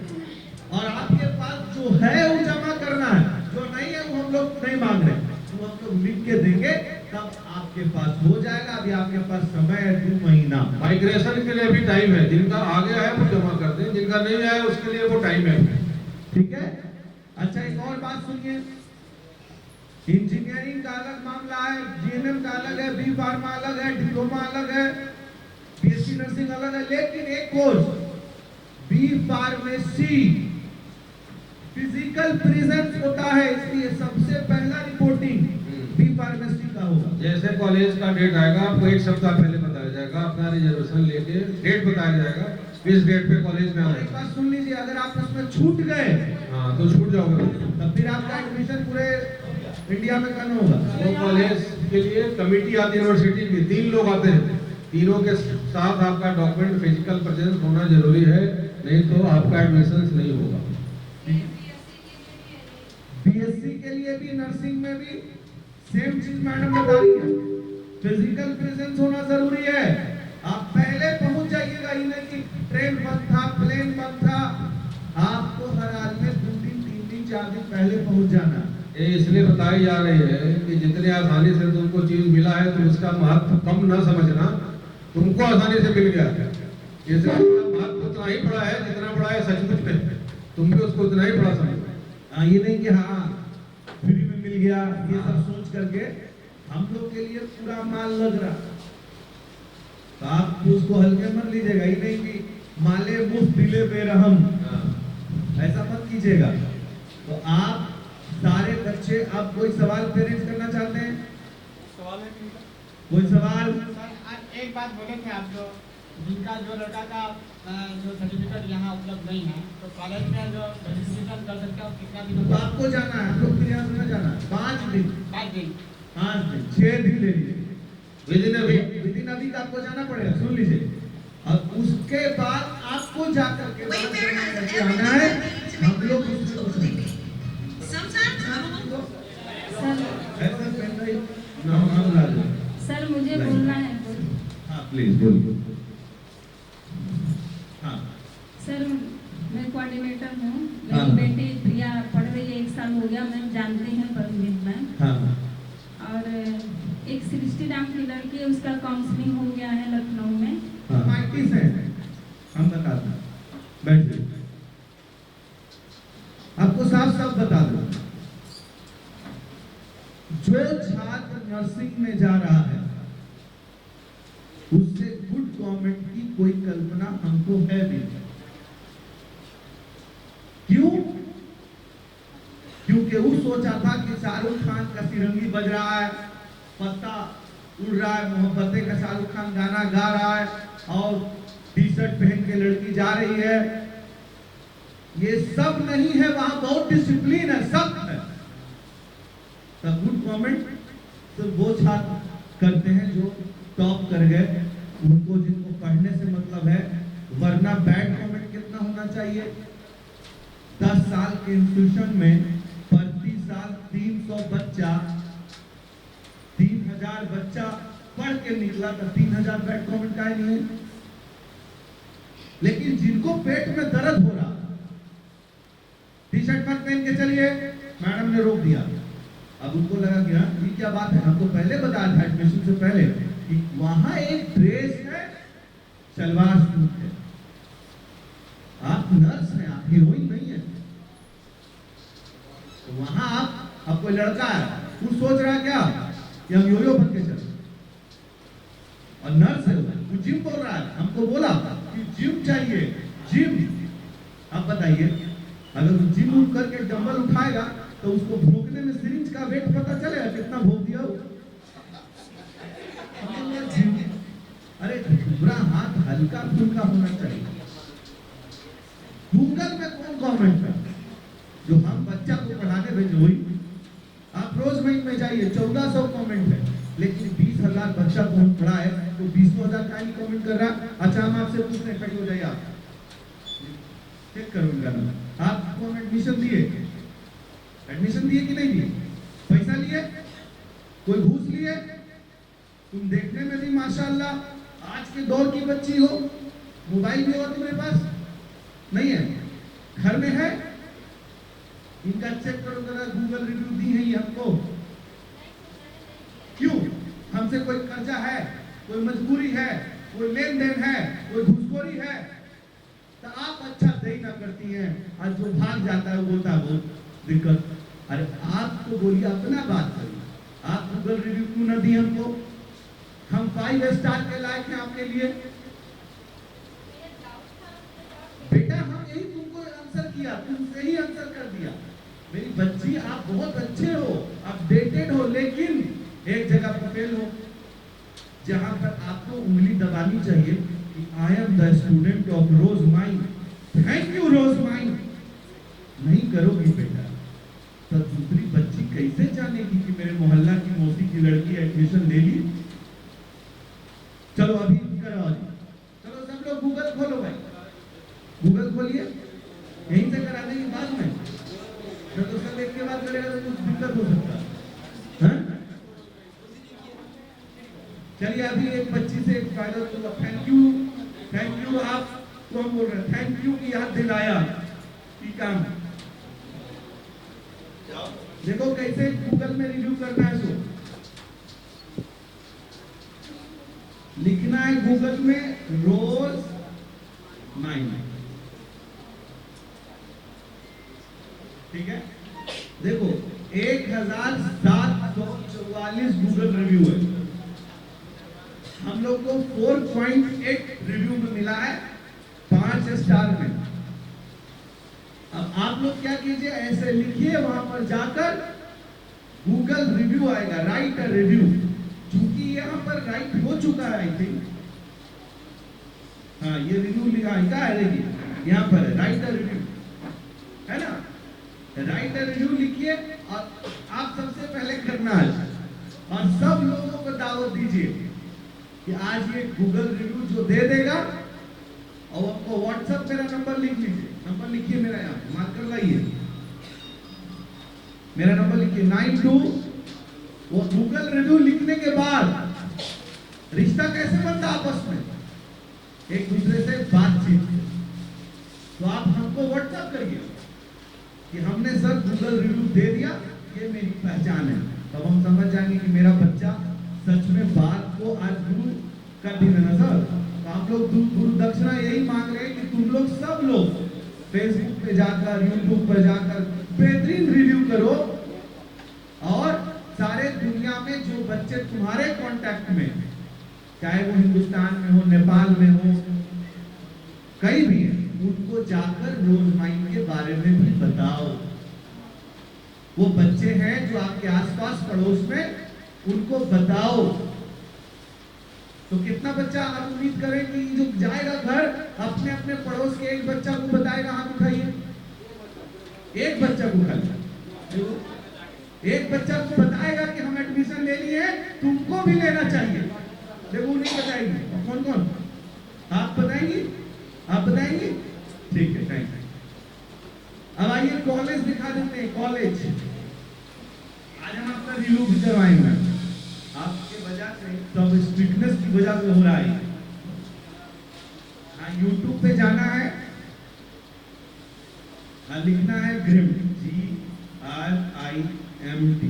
और आपके पास जो है वो जमा करना है, जो नहीं है वो हम लोग नहीं मांग रहे, वो हम लोग लिख के देंगे, तब आपके पास हो जाएगा। अभी आपके पास समय है 2 महीना। माइग्रेशन के लिए भी टाइम है, जिनका आ गया है वो जमा कर दें, जिनका नहीं आया उसके लिए वो टाइम है। ठीक है। अच्छा, एक और बात सुनिए, इंजीनियरिंग का अलग मामला है, जीएनएम का अलग है, बी फार्मा अलग है, डिप्लोमा अलग है, बीएससी नर्सिंग अलग है, लेकिन एक course B pharmacy physical presence होता है, इसलिए सबसे पहला रिपोर्टिंग बी फार्मेसी का होगा। जैसे कॉलेज का डेट आएगा, आपको 1 सप्ताह पहले बताया जाएगा, अपना रिजर्वेशन लेके डेट बताया जाएगा, इस डेट पे कॉलेज में और आना एक बात सुन लीजिए, अगर आप उसमें छूट गए हाँ तो छूट जाओगे, तब फिर आपका एडमिशन पूरे इंडिया में करना होगा। वो कॉलेज के लिए कमेटी आती है, यूनिवर्सिटी की 3 लोग आते हैं, तीनों के साथ आपका डॉक्यूमेंट फिजिकल प्रेजेंस होना जरूरी है, नहीं तो आपका एडमिशन नहीं होगा। बीएससी के लिए भी, नर्सिंग में भी सेम चीज मैडम बता रही है, फिजिकल प्रेजेंस होना जरूरी है। आप पहले पहुंच जाइएगा, ये नहीं कि ट्रेन बंद था, प्लेन बंद था, आपको हर हाल में 2 दिन 3 दिन 4 दिन पहले पहुंच जाना। ये इसलिए बताई जा रही है कि जितने आसानी से तुमको चीज मिला है तो उसका महत्व कम न समझना, तुमको आसानी से मिल गया, इसलिए महत्व उतना ही बड़ा है जितना बड़ा है सचमुच में, तुम भी उसको उतना ही बड़ा समझो। ये नहीं कि हाँ फ्री में मिल गया, ये सब सोच करके हम लोग के लिए पूरा माल लग रहा, तो आप उसको हल्के मत लीजिएगा। ये नहीं कि माले मुफ्त दिले बेरहम, ऐसा मत कीजिएगा। तो आप सारे बच्चे, आप कोई सवाल पेरेंट्स करना चाहते हैं? सवाल है कोई सवाल? सर, आज एक बात बोले थे आप, जिनका जो लड़का का जो सर्टिफिकेट यहाँ उपलब्ध नहीं है, तो कॉलेज में जो रजिस्ट्रेशन कर सकते हो, कितना दिन तो आपको जाना है, हम लोग यहाँ से जाना है 5 दिन, 5 दिन 5 दिन 6 दिन ले लीजिए, विदिन विदिन अभी आपको जाना पड़ेगा, सुन लीजिए। और उसके बाद आपको जाकर के आना है, हम लोग सर मुझे बोलना है कुछ। हाँ प्लीज बोलिए। हाँ सर मैं कोऑर्डिनेटर हूँ, हाँ। मेरी बेटी प्रिया पढ़ रही है, 1 साल हो गया, मैम जानते हैं परमजीत मैम। हाँ और एक सृष्टि नाम की लड़की है, उसका काउंसलिंग हो गया है लखनऊ में। हाँ, माइटिस है, हम बताते हैं, बैठिए। आपको साफ साफ बता दो, जो छात्र नर्सिंग में जा रहा है उससे गुड गवर्नमेंट की कोई कल्पना हमको है भी नहीं। क्यों? क्योंकि वो सोचा था कि शाहरुख खान का तिरंगी बज रहा है, पत्ता उड़ रहा है, मोहब्बतें का शाहरुख खान गाना गा रहा है और टी-शर्ट पहन के लड़की जा रही है। ये सब नहीं है, वहां बहुत डिसिप्लिन है, सख्त है। तब गुड गवर्नमेंट तो वो छात्र करते हैं जो टॉप कर गए, उनको जिनको पढ़ने से मतलब है, वरना बैड गवर्नमेंट कितना होना चाहिए? 10 साल के इंस्टीट्यूशन में प्रति साल 300 बच्चा, 3000 बच्चा पढ़ के निकला, तो 3000 बैड गवर्नमेंट का ही नहीं है। लेकिन जिनको पेट में दर्द हो रहा, टी-शर्ट मत पहन के चलिए, मैडम ने रोक दिया। अब उनको लगा कि हाँ ये क्या बात है, हमको पहले बताया था एडमिशन से पहले कि वहां एक ड्रेस है, सलवार सूट है, आप नर्स और नर्स है वो जिम बोल रहा है, हमको बोला कि जिम चाहिए, जिम। आप बताइए, अगर वो जिम उठ करके डंबल उठाएगा तो उसको भोंकने में सिरिंज का वेट पता चलेगा कितना भोंक दिया वो। जिम, अरे पूरा हाथ हल्का फुल्का होना चाहिए। गूगल में कौन गवर्नमेंट का जो हम बच्चा को पढ़ाने भेजे वही। आप रोज में जाइए 1400 कमेंट है, लेकिन 20,000 बच्चा को हम पढ़ाए तो 20,000 का ही कमेंट कर रहा। अच्छा हम आपसे पूछते हैं, खड़ी हो जाइए आप, चेक करो इनका नाम। आपको हम एडमिशन दिए, एडमिशन दिए कि नहीं दिए? पैसा लिए? कोई घूस लिए? तुम देखने में भी माशाल्लाह आज के दौर की बच्ची हो, मोबाइल भी होगा तुम्हारे पास? नहीं है, घर में है? इनका चेक करो जरा, गूगल रिव्यू दी है हमको। क्यों? हमसे कोई कर्जा है, कोई मजबूरी है, कोई लेन देन है, कोई घुसखोरी है, तो आप अच्छा दे ना करती हैं। आज जो भाग जाता है वो बोलता है बहुत दिक्कत। अरे आप तो बोलिए, अपना बात करिए। आप गूगल रिव्यू क्यों ना दी हमको? हम 5 स्टार के लायक हैं आपके लिए। बेटा हम यही तुमको आंसर किया, तुमसे ही आंसर कर दिया। मेरी बच्ची आप बहुत अच्छे हो, अपडेटेड हो, लेकिन एक जगह पर फेल हो, जहां पर आपको उंगली दबानी चाहिए कि I am the student of Rose Mind, thank you Rose Mind. नहीं करोगी बेटा तो दूसरी बच्ची कैसे जानेगी कि मेरे मोहल्ला की मौसी की लड़की एडमिशन ले ली? चलो अभी करो, चलो सब लोग गूगल खोलो भाई, गूगल खोलिए, यहीं से करा देंगे बाद में। तो सब एक के बाद करेगा तो कुछ दिक्कत हो सकता है। चलिए अभी एक बच्ची से एक फायदा हुआ, थैंक यू आप कौन बोल रहे हैं? थैंक यू की याद दिलाया कि काम। देखो कैसे गूगल में रिव्यू करना है। सो लिखना है गूगल में रोज माइंड, ठीक है? देखो 1744 गूगल रिव्यू है, हम लोग को 4.8 रिव्यू में मिला है 5 स्टार में। अब आप लोग क्या कीजिए, ऐसे लिखिए, वहां पर जाकर गूगल रिव्यू आएगा, राइट अ रिव्यू। चूंकि यहाँ पर राइट हो चुका है, आई थिंक, हाँ ये रिव्यू लिखा है, देखिए यहाँ पर राइट अ रिव्यू है ना। राइट अ रिव्यू लिखिए और आप सबसे पहले करना है और सब लोगों को दावत दीजिए कि आज ये गूगल रिव्यू जो दे देगा, और आपको व्हाट्सएप मेरा नंबर लिख लीजिए, नंबर लिखिए मेरा, यहाँ मार्कर लाइए, मेरा नंबर लिखिए 92। वो गूगल रिव्यू लिखने के बाद रिश्ता कैसे बनता आपस में, एक दूसरे से बातचीत। तो आप हमको व्हाट्सएप करिए कि हमने सर गूगल रिव्यू दे दिया, ये मेरी पहचान है, तब हम समझ जाएंगे कि मेरा बच्चा सच में बात को आज गुरु कर दी ना सर। तो आप लोग गुरु दक्षिणा यही मांग रहे हैं कि तुम लोग सब लोग फेसबुक पे जाकर, यूट्यूब पर जाकर बेहतरीन रिव्यू करो, और सारे दुनिया में जो बच्चे तुम्हारे कांटेक्ट में, चाहे वो हिंदुस्तान में हो, नेपाल में हो, कहीं भी है, उनको जाकर रोज माइंड के बारे में भी बताओ। वो बच्चे हैं जो आपके आसपास पड़ोस में, उनको बताओ। तो कितना बच्चा आप उम्मीद करें कि जो जाएगा घर, अपने अपने पड़ोस के एक बच्चा को बताएगा, हाथ उठाइए, एक बच्चा को खाली, एक बच्चा को बताएगा कि हम एडमिशन ले लिए, तुमको भी लेना चाहिए। देखो नहीं बताएंगे, कौन कौन आप बताएंगे? आप बताएंगे? ठीक है, थैंक यू। अब आइए कॉलेज दिखा देते हैं। कॉलेज आज हम आपका रिव्यू भी करवाएंगे, आपके वजह से, सब स्ट्रिक्टनेस की वजह से हो रहा है। हाँ, यूट्यूब पे जाना है, हाँ लिखना है ग्रिम्ट, GRIMT।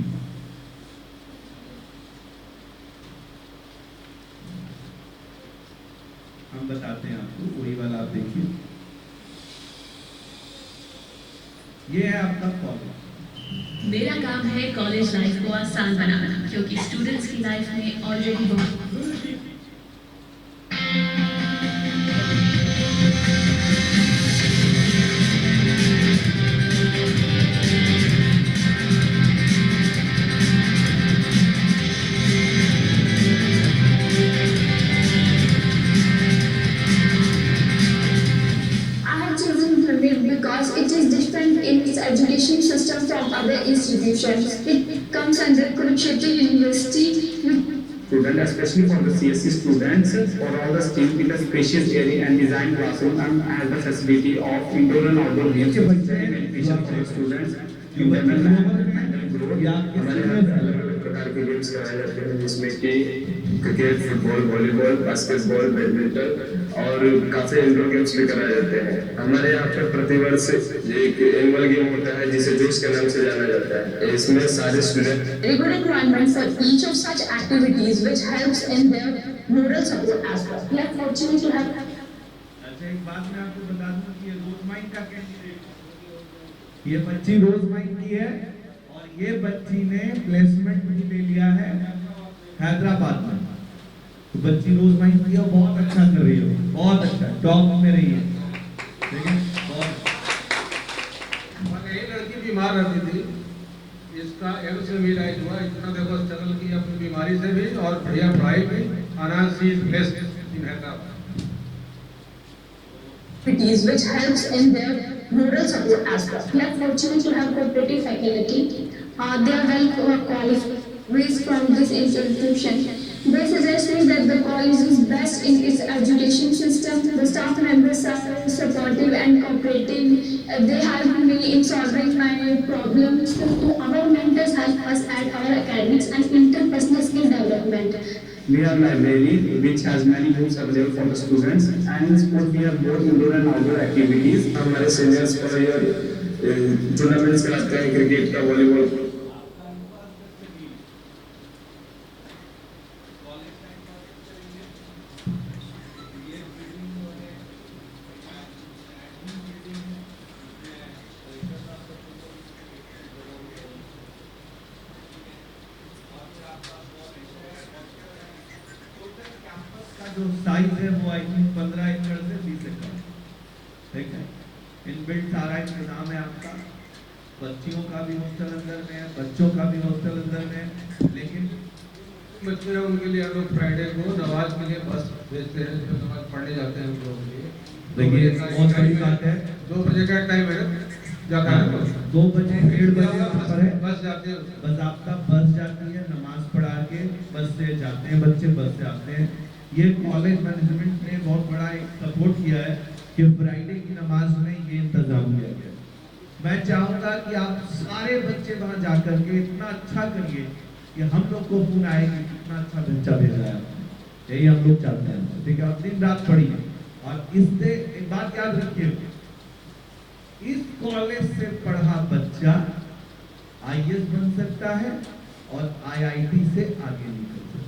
हम बताते हैं आपको, वही वाला आप देखिए, ये है आपका कॉलेज। मेरा काम है कॉलेज लाइफ को आसान बनाना, क्योंकि स्टूडेंट्स की लाइफ में ऑलरेडी बहुत institutions. It comes under Kurukshetra University. Student, especially for the CSC students, for all the STEAM, it has spacious area and design classroom and has the facility of indoor and outdoor games. के It's बच्चे very beneficial for the students. जो बच्चे Development हैं, and growth. या आपके हमारे seniors यहाँ पे हैं। अलग-अलग प्रकार के गेम्स कराए जाते हैं जिसमें कि cricket, football, volleyball, basketball, badminton और काफी इंडोर गेम्स भी कराए जाते हैं। हमारे यहाँ पे प्रतिवर्ष एक एनुअल गेम होता है जिसे जोश के नाम से जाना जाता है। इसमें सारे student Regular environment for each of such activities, which helps in their moral support as well. We are fortunate to have. अच्छा, एक बात मैं आपको बता दूं कि ये रोजमाइन का कैंडिडेट, ये बच्ची रोजमाइन की है और ये बच्ची ने प्लेसमेंट भी ले लिया है हैदराबाद में। तो बच्ची रोजमाइन की है, बहुत अच्छा कर रही है, बहुत अच्छा, टॉप में रही है। ठीक है, बहुत यही लड़की बीमार रहती थी, इसका एम्स में भी इलाज हुआ, इतना देखो स्ट्रगल की अपनी बीमारी से भी और बढ़िया पढ़ाई भी। Anand C is blessed in Hyderabad. Activities which helps in their moral support as well. We are fortunate to have cooperative faculty. They are well qualified from this institution. They suggest me that the college is best in its education system. The staff members are supportive and cooperative. They help me in solving my problems. Our mentors help us at our academics and interpersonal skill development. We have library which has many books available for the students, and in sport we have both indoor and outdoor activities. हमारे seniors for year tournaments कराते हैं cricket का, volleyball. जो size है वो I think 15 एकड़ से 20 एकड़, ठीक है। इनबिल्ट सारा इंतजाम है आपका, बच्चियों का भी हॉस्टल अंदर में है, बच्चों का भी हॉस्टल अंदर में है। लेकिन बच्चे हैं उनके लिए हम लोग फ्राइडे को नमाज के लिए बस भेजते हैं, जो नमाज पढ़ने जाते हैं उन लोगों के लिए। देखिए बहुत बड़ी बात है, 2 बजे का टाइम है, जाता है 2 बजे 1:30 बजे पर है, बस जाते हैं। बस आपका बस जाती है, नमाज पढ़ा के बस से जाते हैं बच्चे, बस से आते हैं। ये कॉलेज मैनेजमेंट ने बहुत बड़ा एक सपोर्ट किया है कि फ्राइडे की नमाज में ये इंतजाम किया गया। मैं चाहूंगा कि आप सारे बच्चे वहां जाकर के इतना अच्छा करिए कि हम लोग को फोन आए कि कितना अच्छा बच्चा भेजा है आपने। यही हम लोग चाहते हैं, ठीक है। और दिन रात पढ़िए और इससे एक बात याद रखिए, इस कॉलेज से पढ़ा बच्चा IAS बन सकता है और IIT से आगे निकल सकता है।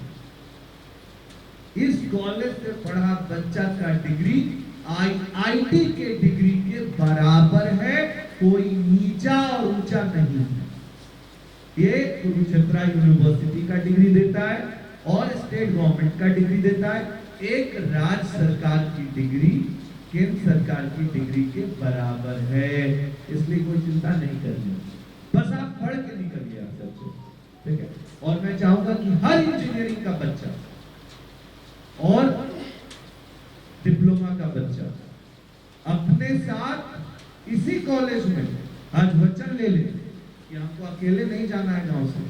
इस कॉलेज से पढ़ा बच्चा का डिग्री IIT के डिग्री के बराबर है, कोई नीचा और ऊंचा नहीं है। ये कुरुक्षेत्र यूनिवर्सिटी का डिग्री देता है और स्टेट गवर्नमेंट का डिग्री देता है। एक राज्य सरकार की डिग्री केंद्र सरकार की डिग्री के बराबर है, इसलिए कोई चिंता नहीं करनी, बस आप पढ़ के निकलिए आप सबसे, ठीक है। और मैं चाहूंगा कि हर इंजीनियरिंग का बच्चा और डिप्लोमा का बच्चा अपने साथ इसी कॉलेज में आज वचन ले ले कि हमको अकेले नहीं जाना है गांव से,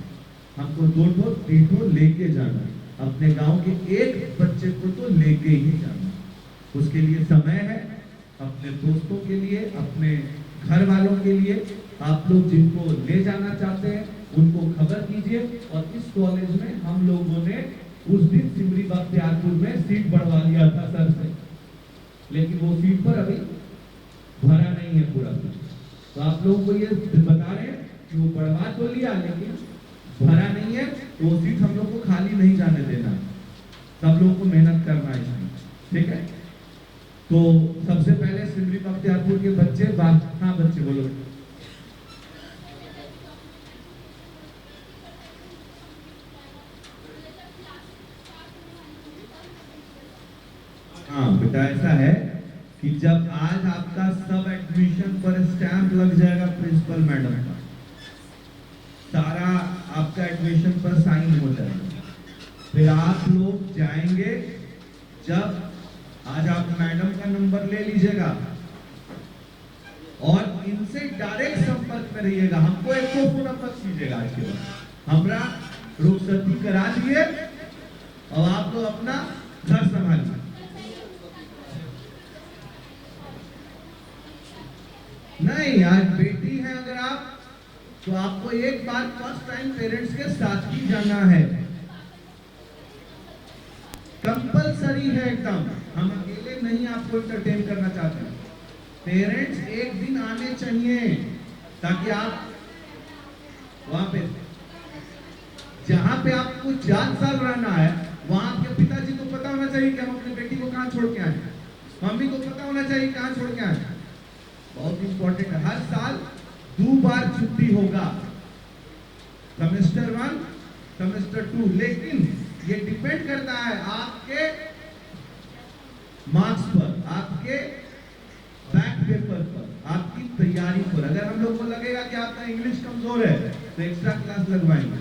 हमको 2-3 लेके जाना है, अपने गांव के एक बच्चे को तो लेके ही जाना है। उसके लिए समय है, अपने दोस्तों के लिए, अपने घर वालों के लिए। आप लोग जिनको ले जाना चाहते हैं उनको खबर कीजिए। और इस कॉलेज में हम लोगों ने उस दिन सिमरी बख्तियारपुर में सीट बढ़वा लिया था सर से, लेकिन वो सीट पर अभी भरा नहीं है पूरा। तो आप लोगों को ये बता रहे हैं कि वो बढ़वा तो लिया लेकिन भरा नहीं है, तो वो सीट हम लोग को खाली नहीं जाने देना, सब लोगों को मेहनत करना है इसमें, ठीक है। तो सबसे पहले सिमरी बख्तियारपुर के बच्चे, हाँ बच्चे बोलो। हाँ बेटा, ऐसा है कि जब आज आपका सब एडमिशन पर स्टैंप लग जाएगा प्रिंसिपल मैडम का, सारा आपका एडमिशन पर साइन हो जाएगा, फिर आप लोग जाएंगे, जब आज आप मैडम का नंबर ले लीजिएगा और और इनसे डायरेक्ट संपर्क में रहिएगा। हमको एक तो फोन मत कीजिएगा आज के बाद। हमरा रुखसती करा दिए और आप लोग अपना घर संभालिए। नहीं, आज बेटी है अगर आप, तो आपको एक बार फर्स्ट टाइम पेरेंट्स के साथ ही जाना है, कंपलसरी है एकदम। हम अकेले नहीं आपको एंटरटेन करना चाहते हैं। पेरेंट्स एक दिन आने चाहिए ताकि आप वहां पे जहां पे आपको 4 साल रहना है वहां आपके पिताजी को पता होना चाहिए कि हम अपने बेटी को कहां छोड़ के आए, मम्मी को पता होना चाहिए कहां छोड़ के आए। बहुत इंपॉर्टेंट है। हर साल 2 बार छुट्टी होगा, सेमेस्टर 1 सेमेस्टर 2, लेकिन ये डिपेंड करता है आपके मार्क्स पर, आपके बैक पेपर पर, आपकी तैयारी पर। अगर हम लोग को लगेगा कि आपका इंग्लिश कमजोर है तो एक्स्ट्रा क्लास लगवाएंगे।